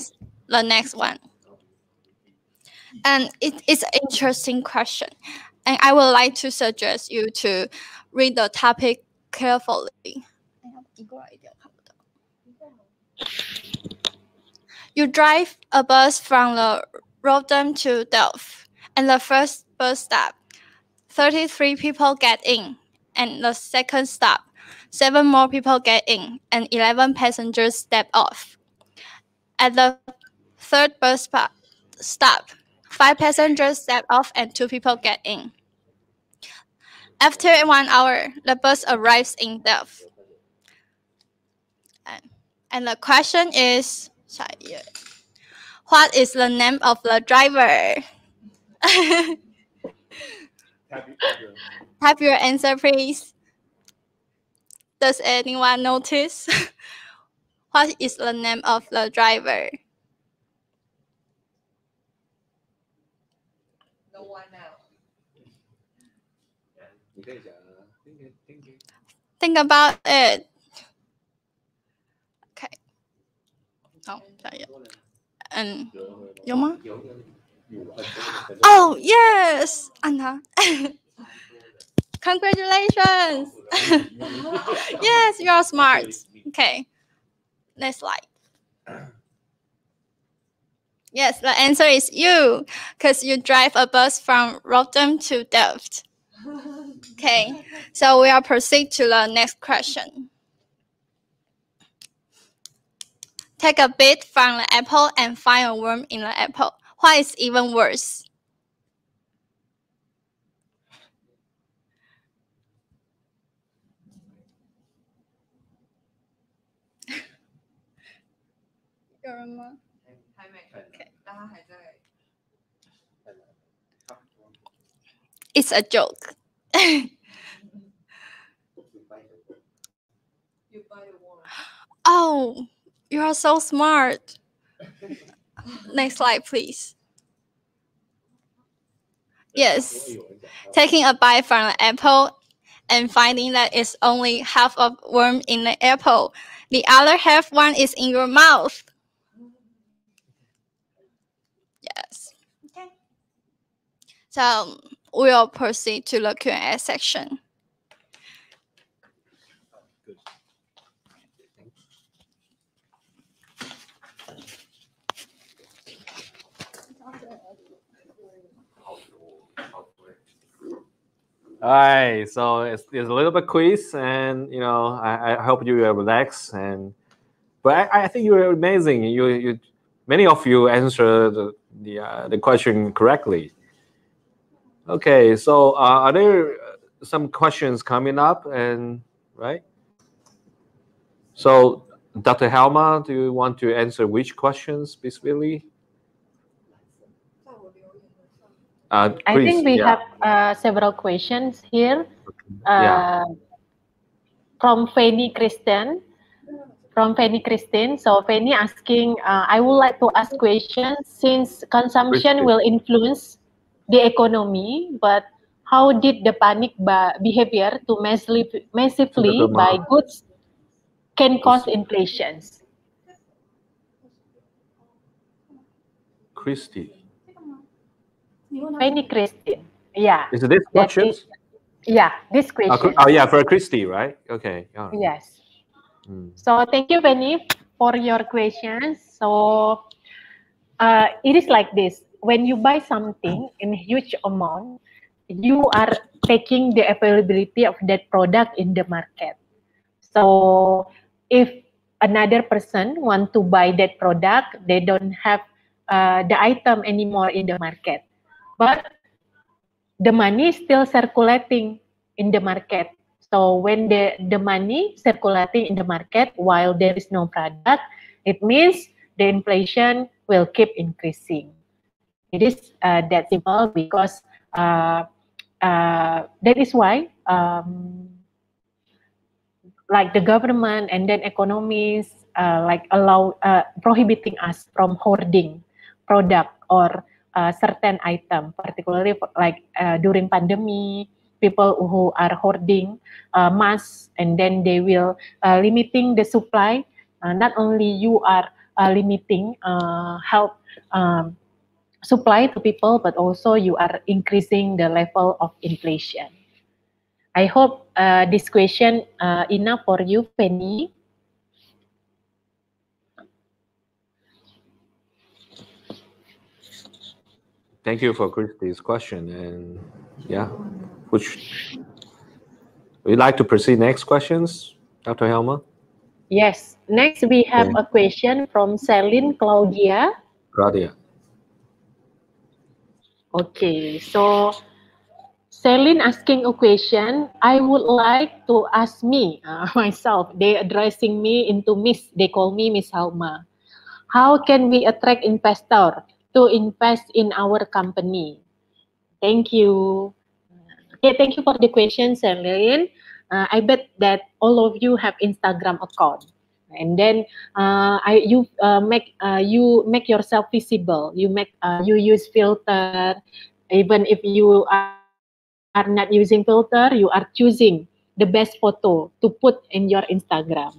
the next one. And it's an interesting question. And I would like to suggest you to read the topic carefully. You drive a bus from the Rotterdam to Delft, and the first bus stop, 33 people get in, and the second stop, 7 more people get in, and 11 passengers step off. At the third bus stop, 5 passengers step off and 2 people get in. After 1 hour, the bus arrives in Delft. And the question is, what is the name of the driver? Type your answer, please. Does anyone notice? What is the name of the driver? Think about it. Okay. Oh, and Yoma? Oh yes, Anna. Congratulations. Yes, you are smart. Okay. Next slide. Yes, the answer is you, because you drive a bus from Rotterdam to Delft. Okay, so we'll proceed to the next question. Take a bit from the apple and find a worm in the apple. What is even worse? It's a joke. Oh, you are so smart. Next slide, please. Yes, taking a bite from an apple and finding that it's only half of worm in the apple. The other half one is in your mouth. Yes. Okay. So we'll proceed to the Q&A section. All right, so it's a little bit quiz, and I hope you are relaxed. But I think you're amazing. You many of you answered the question correctly. Okay, so are there some questions coming up? And right. So, Dr. Helma, do you want to answer which questions specifically? I think we have several questions here. From Fanny Kristen. So Fanny asking, I would like to ask questions since consumption will influence the economy, but how did the panic behavior to massively buy goods can cause inflations? Christy. Fanny Christine. Yeah. Is it this questions? Yeah, this question. Oh, yeah, for Christy, right? Okay. Yes. So thank you, Fanny, for your questions. So it is like this. When you buy something in a huge amount, you are taking the availability of that product in the market. So if another person want to buy that product, they don't have the item anymore in the market. But the money is still circulating in the market. So when the money circulating in the market while there is no product, it means the inflation will keep increasing. It is that simple because that is why like the government and then economies like allow prohibiting us from hoarding product or certain item, particularly like during pandemic, people who are hoarding masks, and then they will limiting the supply. Not only you are limiting help supply to people, but also you are increasing the level of inflation. I hope this question enough for you, Penny. Thank you for Christy's question. And yeah, would you like to proceed next questions, Dr. Helma? Yes. Next, we have a question from Celine Claudia. Okay, so Celine asking a question. I would like to ask me myself. They addressing me into Miss. They call me Miss Helma. How can we attract investor to invest in our company? Thank you. Okay, thank you for the question, Celine. I bet that all of you have Instagram account. And then you make yourself visible. You use filter. Even if you are not using filter, you are choosing the best photo to put in your Instagram.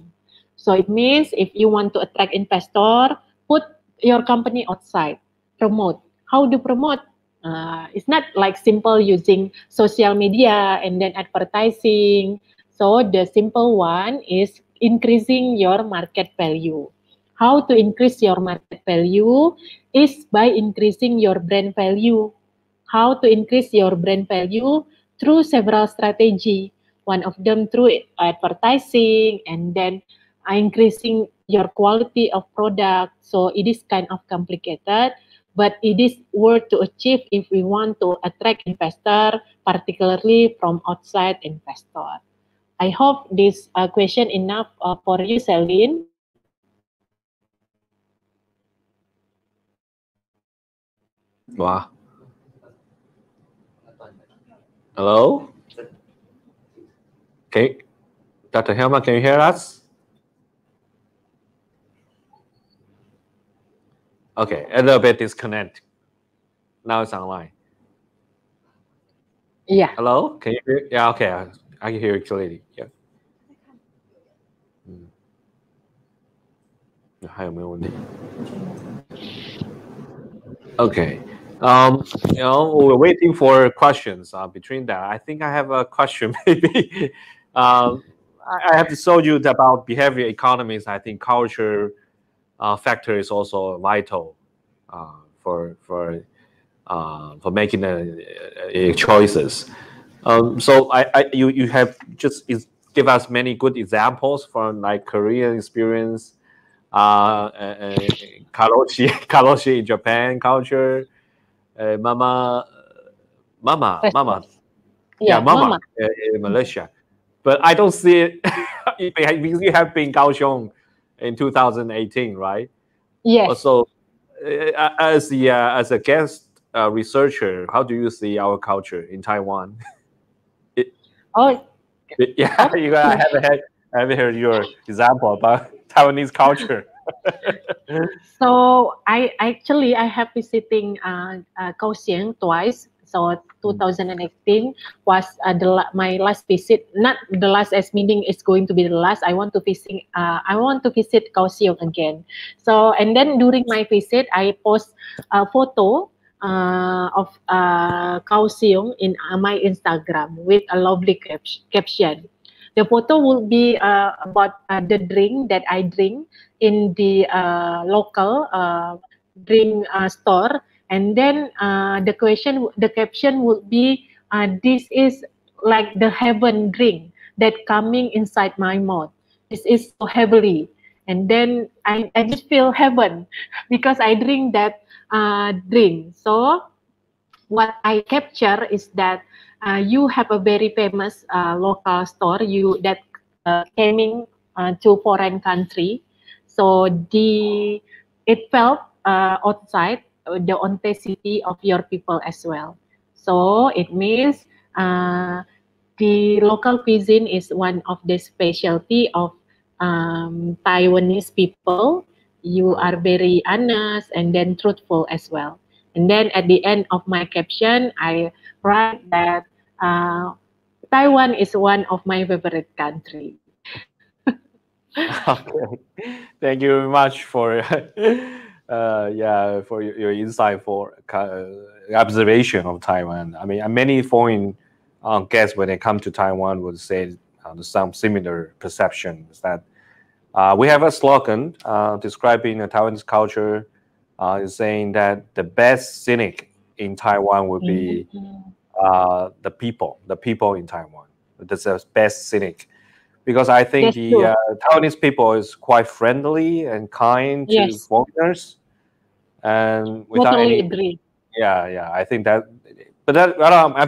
So it means if you want to attract investor, put your company outside, promote. How to promote? It's not like simple using social media and then advertising. So the simple one is increasing your market value. How to increase your market value is by increasing your brand value. How to increase your brand value? Through several strategy. One of them through advertising, and then increasing your quality of product. So it is kind of complicated, but it is worth to achieve if we want to attract investor, particularly from outside investor. I hope this question enough for you, Celine. Wow. Hello? Okay. Dr. Helma, can you hear us? Okay, a little bit disconnect. Now it's online. Yeah. Hello? Can you hear? Yeah, okay. I can hear you clearly. Yeah. 还有没有问题? Okay. We're waiting for questions. Between that, I think I have a question. Maybe I have to show you about behavior economies. I think culture factor is also vital for making choices. So you have just give us many good examples from like Korean experience, Karoshi in Japan culture, Mama, yeah, Yeah, Mama Mama. in Malaysia. But I don't see it because you have been Kaohsiung in 2018, right? Yes. Also, as a guest researcher, how do you see our culture in Taiwan? Oh, Yeah, I okay. haven't heard your example about Taiwanese culture. So I have visiting Kaohsiung twice. So 2018 was my last visit. Not the last as meaning it's going to be the last. I want to visit Kaohsiung again. So and then during my visit, I post a photo of Kaohsiung in my Instagram with a lovely caption. The photo will be about the drink that I drink in the local drink store, and then the caption would be, "This is like the heaven drink that coming inside my mouth. This is so heavily." And then I just feel heaven because I drink that drink. So what I capture is that you have a very famous local store you that coming to foreign country. So it felt outside the authenticity of your people as well. So it means the local cuisine is one of the specialty of Taiwanese people. You are very honest and then truthful as well. And then at the end of my caption, I write that Taiwan is one of my favorite country. Okay, thank you very much for for your insight for observation of Taiwan. I mean, many foreign guests when they come to Taiwan would say some similar perceptions that we have a slogan describing the Taiwanese culture is saying that the best cynic in Taiwan would be the people in Taiwan. That's the best cynic because I think That's the true. Taiwanese people is quite friendly and kind to Yes, foreigners, and without totally any, agree. I think that, but that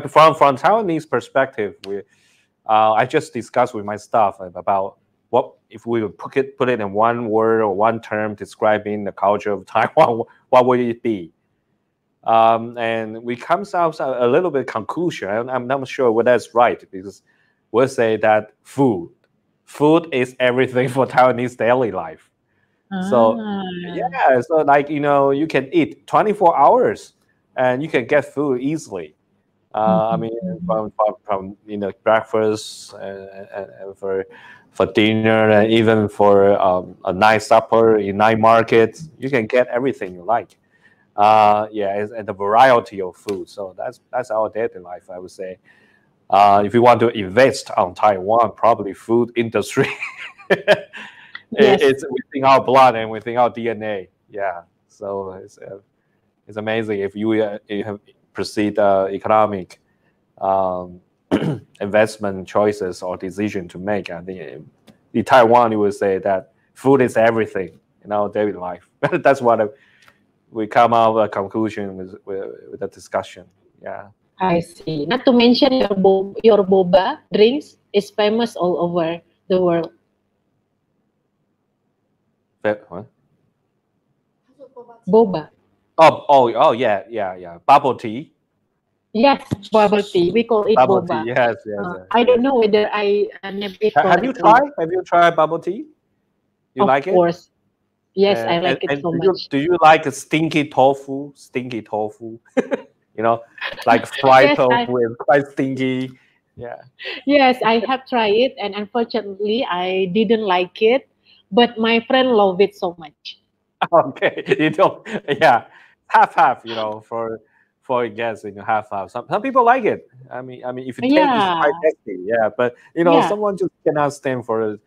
from Taiwanese perspective, I just discussed with my staff about what if we would put it in one word or one term describing the culture of Taiwan, what would it be? And we comes out a little bit conclusion. I'm not sure whether that's right because we'll say that food. food is everything for Taiwanese daily life. So yeah, so like you can eat 24 hours and you can get food easily. I mean, from breakfast and for dinner and even for a nice supper in night market, you can get everything you like. And the variety of food. So that's our daily life, I would say. If you want to invest on Taiwan, probably food industry. It's within our blood and within our DNA. Yeah, so it's amazing if you have proceed economic um, investment choices or decision to make. I think in Taiwan, you would say that food is everything in our daily life. That's what we come out with a conclusion with the discussion. Yeah. I see. Not to mention your boba drinks is famous all over the world. What? Boba. Oh, yeah. Bubble tea. Yes, bubble tea. We call it Bubble tea. boba. Yes. I Yes. don't know whether I named it Have you correctly. tried? Have you tried bubble tea? You Of like it? course. Yes, I And like it and so do you much. do you like a stinky tofu? Stinky tofu. you know, like fried Yes, I tofu is quite stinky. Yeah. yes, I have tried it, and unfortunately, I didn't like it. But my friend loved it so much. Okay. You don't. Yeah. Half. For yes, half. Some people like it. I mean, if it tastes, it's quite Yeah, tasty. Yeah, but yeah, someone just cannot stand for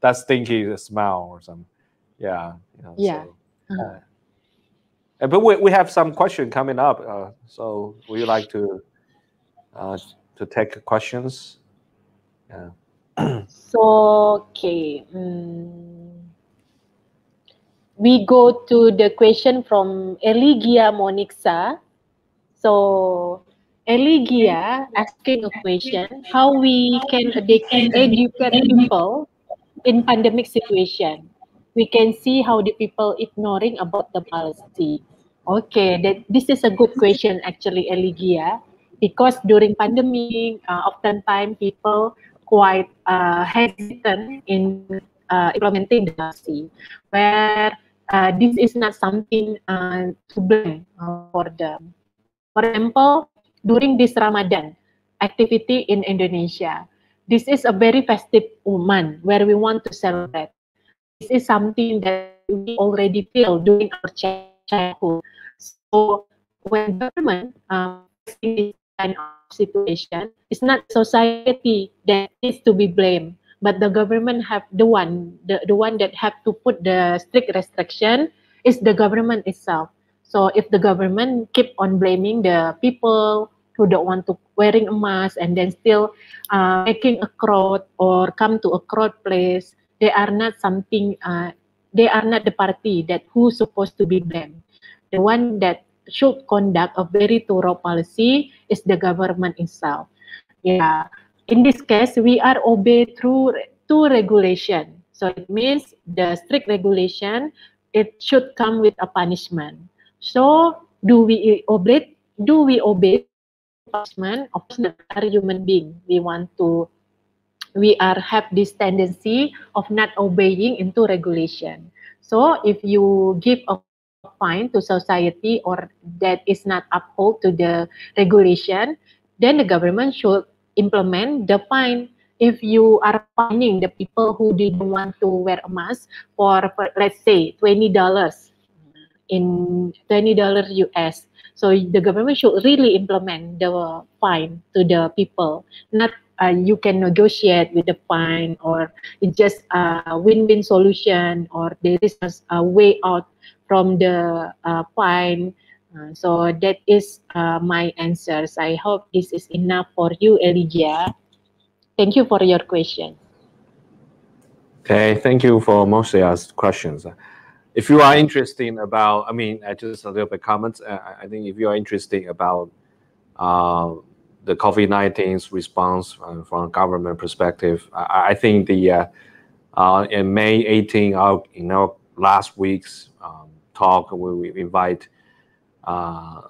that stinky smell or something. Yeah. yeah. So. But we have some question coming up. So would you like uh, to take questions? Yeah. So, okay. We go to the question from Eligia Monixa. So, Eligia asking a question: How we can educate people in pandemic situation? We can see how the people ignoring about the policy. Okay, this is a good question actually, Eligia, because during pandemic, oftentimes people quite hesitant in implementing the policy, where this is not something to blame for them. For example, during this Ramadan activity in Indonesia, this is a very festive month where we want to celebrate. This is something that we already feel during our childhood. So when government facing this kind of situation, it's not the society that needs to be blamed, but the government have the one that have to put the strict restriction is the government itself. So if the government keep on blaming the people who don't want to wearing a mask and then still making a crowd or come to a crowd place, they are not something. They are not the party that who's supposed to be blamed. The one that should conduct a very thorough policy is the government itself. Yeah. In this case, we are obey through two regulation. So it means the strict regulation, it should come with a punishment. So do we obey? Do we obey through punishment? Of course not. We are human being. We are have this tendency of not obeying into regulation. So if you give a fine to society or that is not uphold to the regulation, then the government should implement the fine. If you are fining the people who didn't want to wear a mask for let's say $20 in $20 US. So the government should really implement the fine to the people, not you can negotiate with the fine or it's just a win-win solution or there is a way out from the fine. So that is my answers. I hope this is enough for you, Elijah. Thank you for your question. Okay. Thank you for mostly asked questions. If you are interested about, just a little bit comments. I think if you are interested about uh, the COVID-19's response from government perspective, I think the in May 18, last week's talk, we invite uh,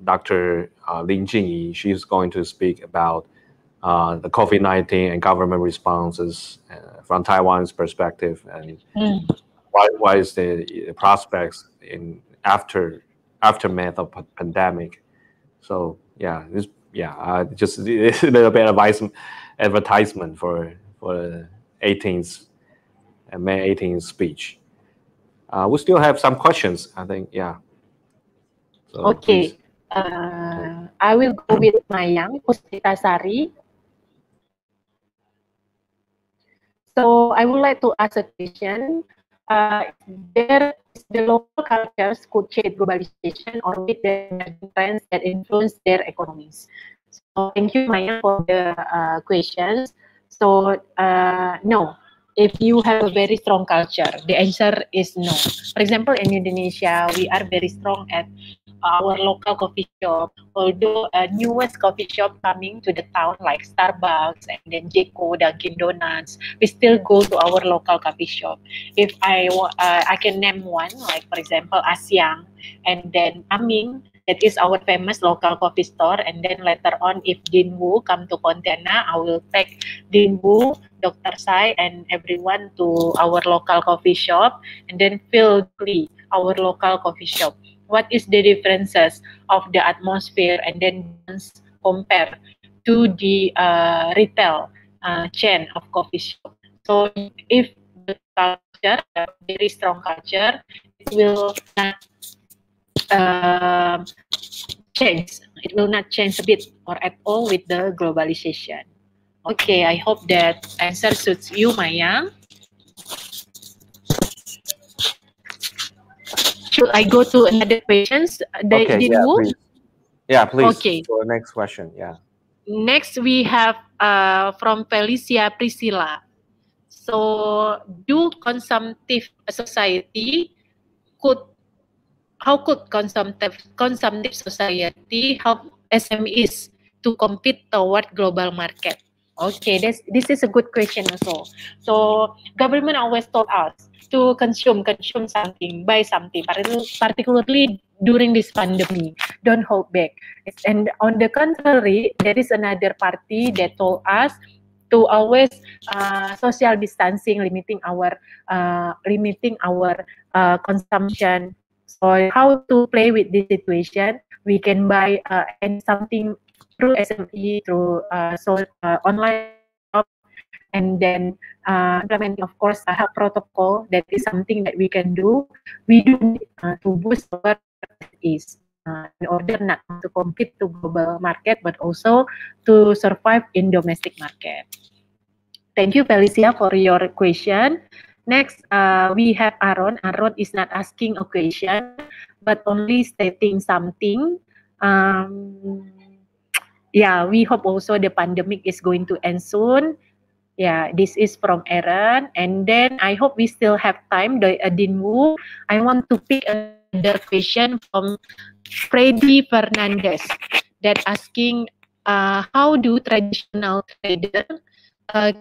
Dr. Lin Jingyi. She's going to speak about the COVID-19 and government responses from Taiwan's perspective, and why is the prospects in aftermath of pandemic. So yeah, just a little bit of advertisement for the 18th May 18th speech. We still have some questions, I think. Yeah. So Okay. please. I will go with Mayang Puspitasari. So I would like to ask a question. There is the local cultures could change globalization or with the emerging trends that influence their economies. So thank you, Maya, for the questions. So no, if you have a very strong culture, the answer is no. For example, in Indonesia, we are very strong at our local coffee shop. Although newest coffee shop coming to the town like Starbucks and then Jeko, Dunkin' Donuts, we still go to our local coffee shop. If I can name one, like for example Asyang, and then Aming, that is our famous local coffee store. And then later on, if Dinwu come to Pontianak, I will take Dinwu, Dr. Sai, and everyone to our local coffee shop, and then feel deeply our local coffee shop. What is the differences of the atmosphere, and then balance compare to the retail chain of coffee shop. So if the culture, a very strong culture, it will not change. It will not change a bit or at all with the globalization. Okay, I hope that answer suits you, Maya. Should I go to another questions? Okay. Did Yeah. you? Please. Yeah. Please. Okay. For the next question. Yeah. Next, we have from Felicia Priscilla. So, do consumptive society could how could consumptive society help SMEs to compete toward global market? Okay, this is a good question also. So government always told us to consume something, buy something, particularly during this pandemic. Don't hold back. And on the contrary, there is another party that told us to always social distancing, limiting our consumption. So how to play with this situation? We can buy and something through SME, through online shop, and then implementing, of course, a health protocol. That is something that we can do. We do need to boost our SMEs in order not to compete to global market, but also to survive in domestic market. Thank you, Felicia, for your question. Next, we have Aaron. Aaron is not asking a question, but only stating something. Yeah, we hope also the pandemic is going to end soon. Yeah, this is from Aaron. And then I hope we still have time, Dinwu. I want to pick another question from Freddy Fernandez that asking, how do traditional traders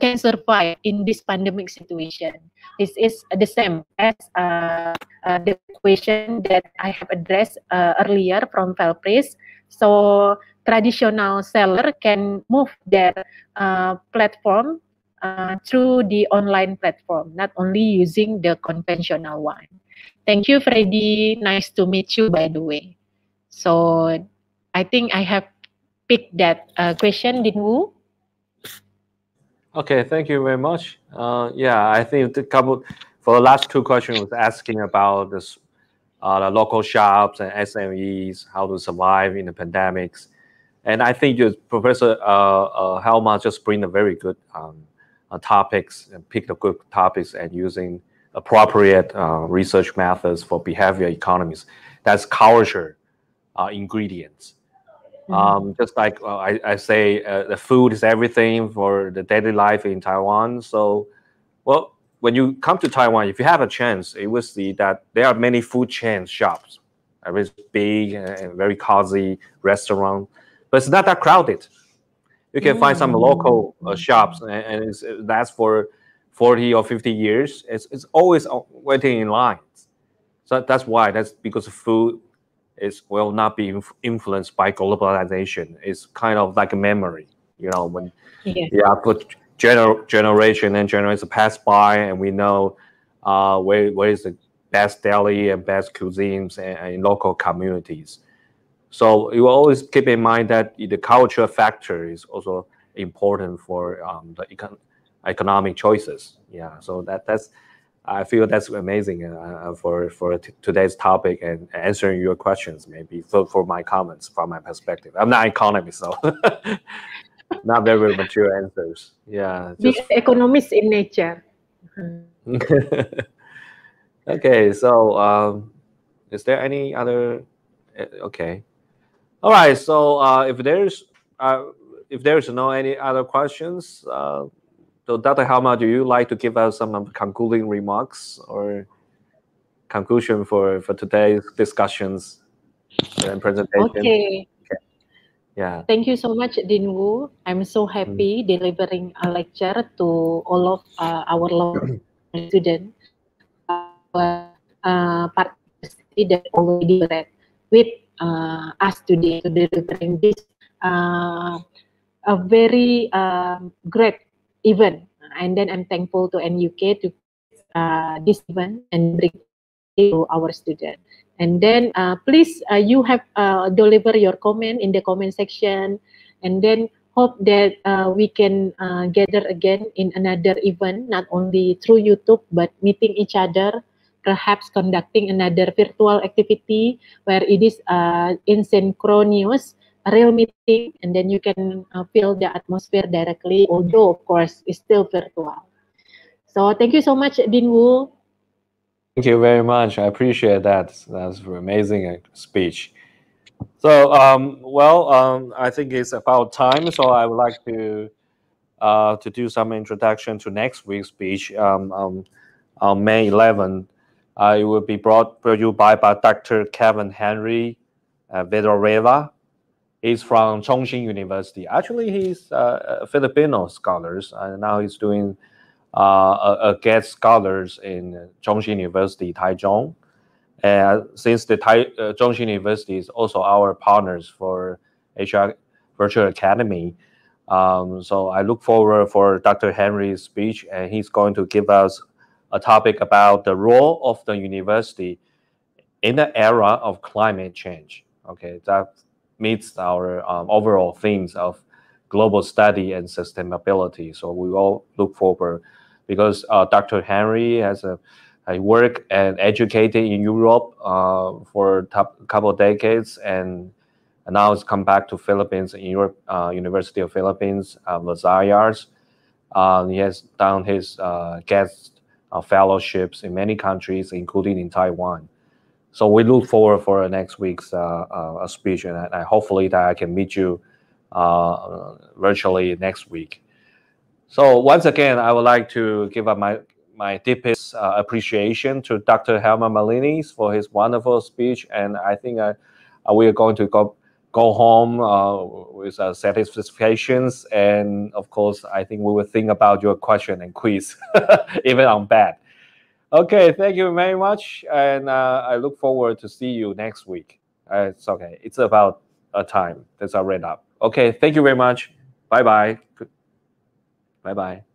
can survive in this pandemic situation? This is the same as the question that I have addressed earlier from Felpris. So traditional seller can move their platform through the online platform, not only using the conventional one. Thank you, Freddy. Nice to meet you, by the way. So I think I have picked that question, Dinwu. Okay, thank you very much. Yeah, I think the couple for the last two questions was asking about this, the local shops and SMEs, how to survive in the pandemics, and I think Professor Helma just bring a very good topics and pick the good topics and using appropriate research methods for behavior economies. That's culture ingredients. Just like I say, the food is everything for the daily life in Taiwan. So, well, when you come to Taiwan, if you have a chance, you will see that there are many food chain shops, a very big and very cozy restaurant, but it's not that crowded. You can find some local shops, and that's for 40 or 50 years. It's always waiting in lines. So that's why. That's because food is will not be influenced by globalization. It's kind of like a memory. When Yes. put generation and generations pass by, and we know where is the best deli and best cuisines in local communities. So you always keep in mind that the culture factor is also important for the economic choices. Yeah, so that's I feel that's amazing for today's topic and answering your questions. Maybe for my comments from my perspective, I'm not an economist, so not very mature answers. Yeah, Be just an economist in nature. okay. So is there any other? Okay. All right. So if there's no any other questions, so Dr. Helma, do you like to give us some concluding remarks or conclusion for today's discussions and presentation? Okay. Okay. Yeah. Thank you so much, Dinwu. I'm so Mm. happy delivering a lecture to all of our lovely students, our participants that already read with us today to delivering this uh, a very great event. And then I'm thankful to NUK to create this event and bring opportunity to our students. And then please, you have deliver your comment in the comment section, and then hope that we can gather again in another event, not only through YouTube, but meeting each other, perhaps conducting another virtual activity where it is in synchronous a real meeting, and then you can feel the atmosphere directly, although of course it's still virtual. So thank you so much, Dinwu. Thank you very much. I appreciate that. That's an amazing speech. So, I think it's about time. So I would like to do some introduction to next week's speech. On May 11th, it will be brought to you by Dr. Kevin Henry Vidoreva. He's from Chongqing University. Actually, he's a Filipino scholar, and now he's doing a guest scholars in Chongqing University, Taichung. Since the Chongqing University is also our partners for HR Virtual Academy, so I look forward for Dr. Henry's speech, and he's going to give us a topic about the role of the university in the era of climate change. Okay, that meets our overall themes of global study and sustainability. So we all look forward because Dr. Henry has a work and educated in Europe for a couple of decades, and now has come back to Philippines in Europe, University of Philippines, Visayas. He has done his guest fellowships in many countries, including in Taiwan. So we look forward for next week's speech, and I hopefully that I can meet you virtually next week. So once again, I would like to give up my deepest appreciation to Dr. Helma Malini for his wonderful speech, and I think we are going to go home with satisfactions, and of course, I think we will think about your question and quiz, even on bad. Okay, thank you very much, and I look forward to see you next week. It's okay. It's about a time that's already up. Okay, thank you very much. Bye bye. Bye bye.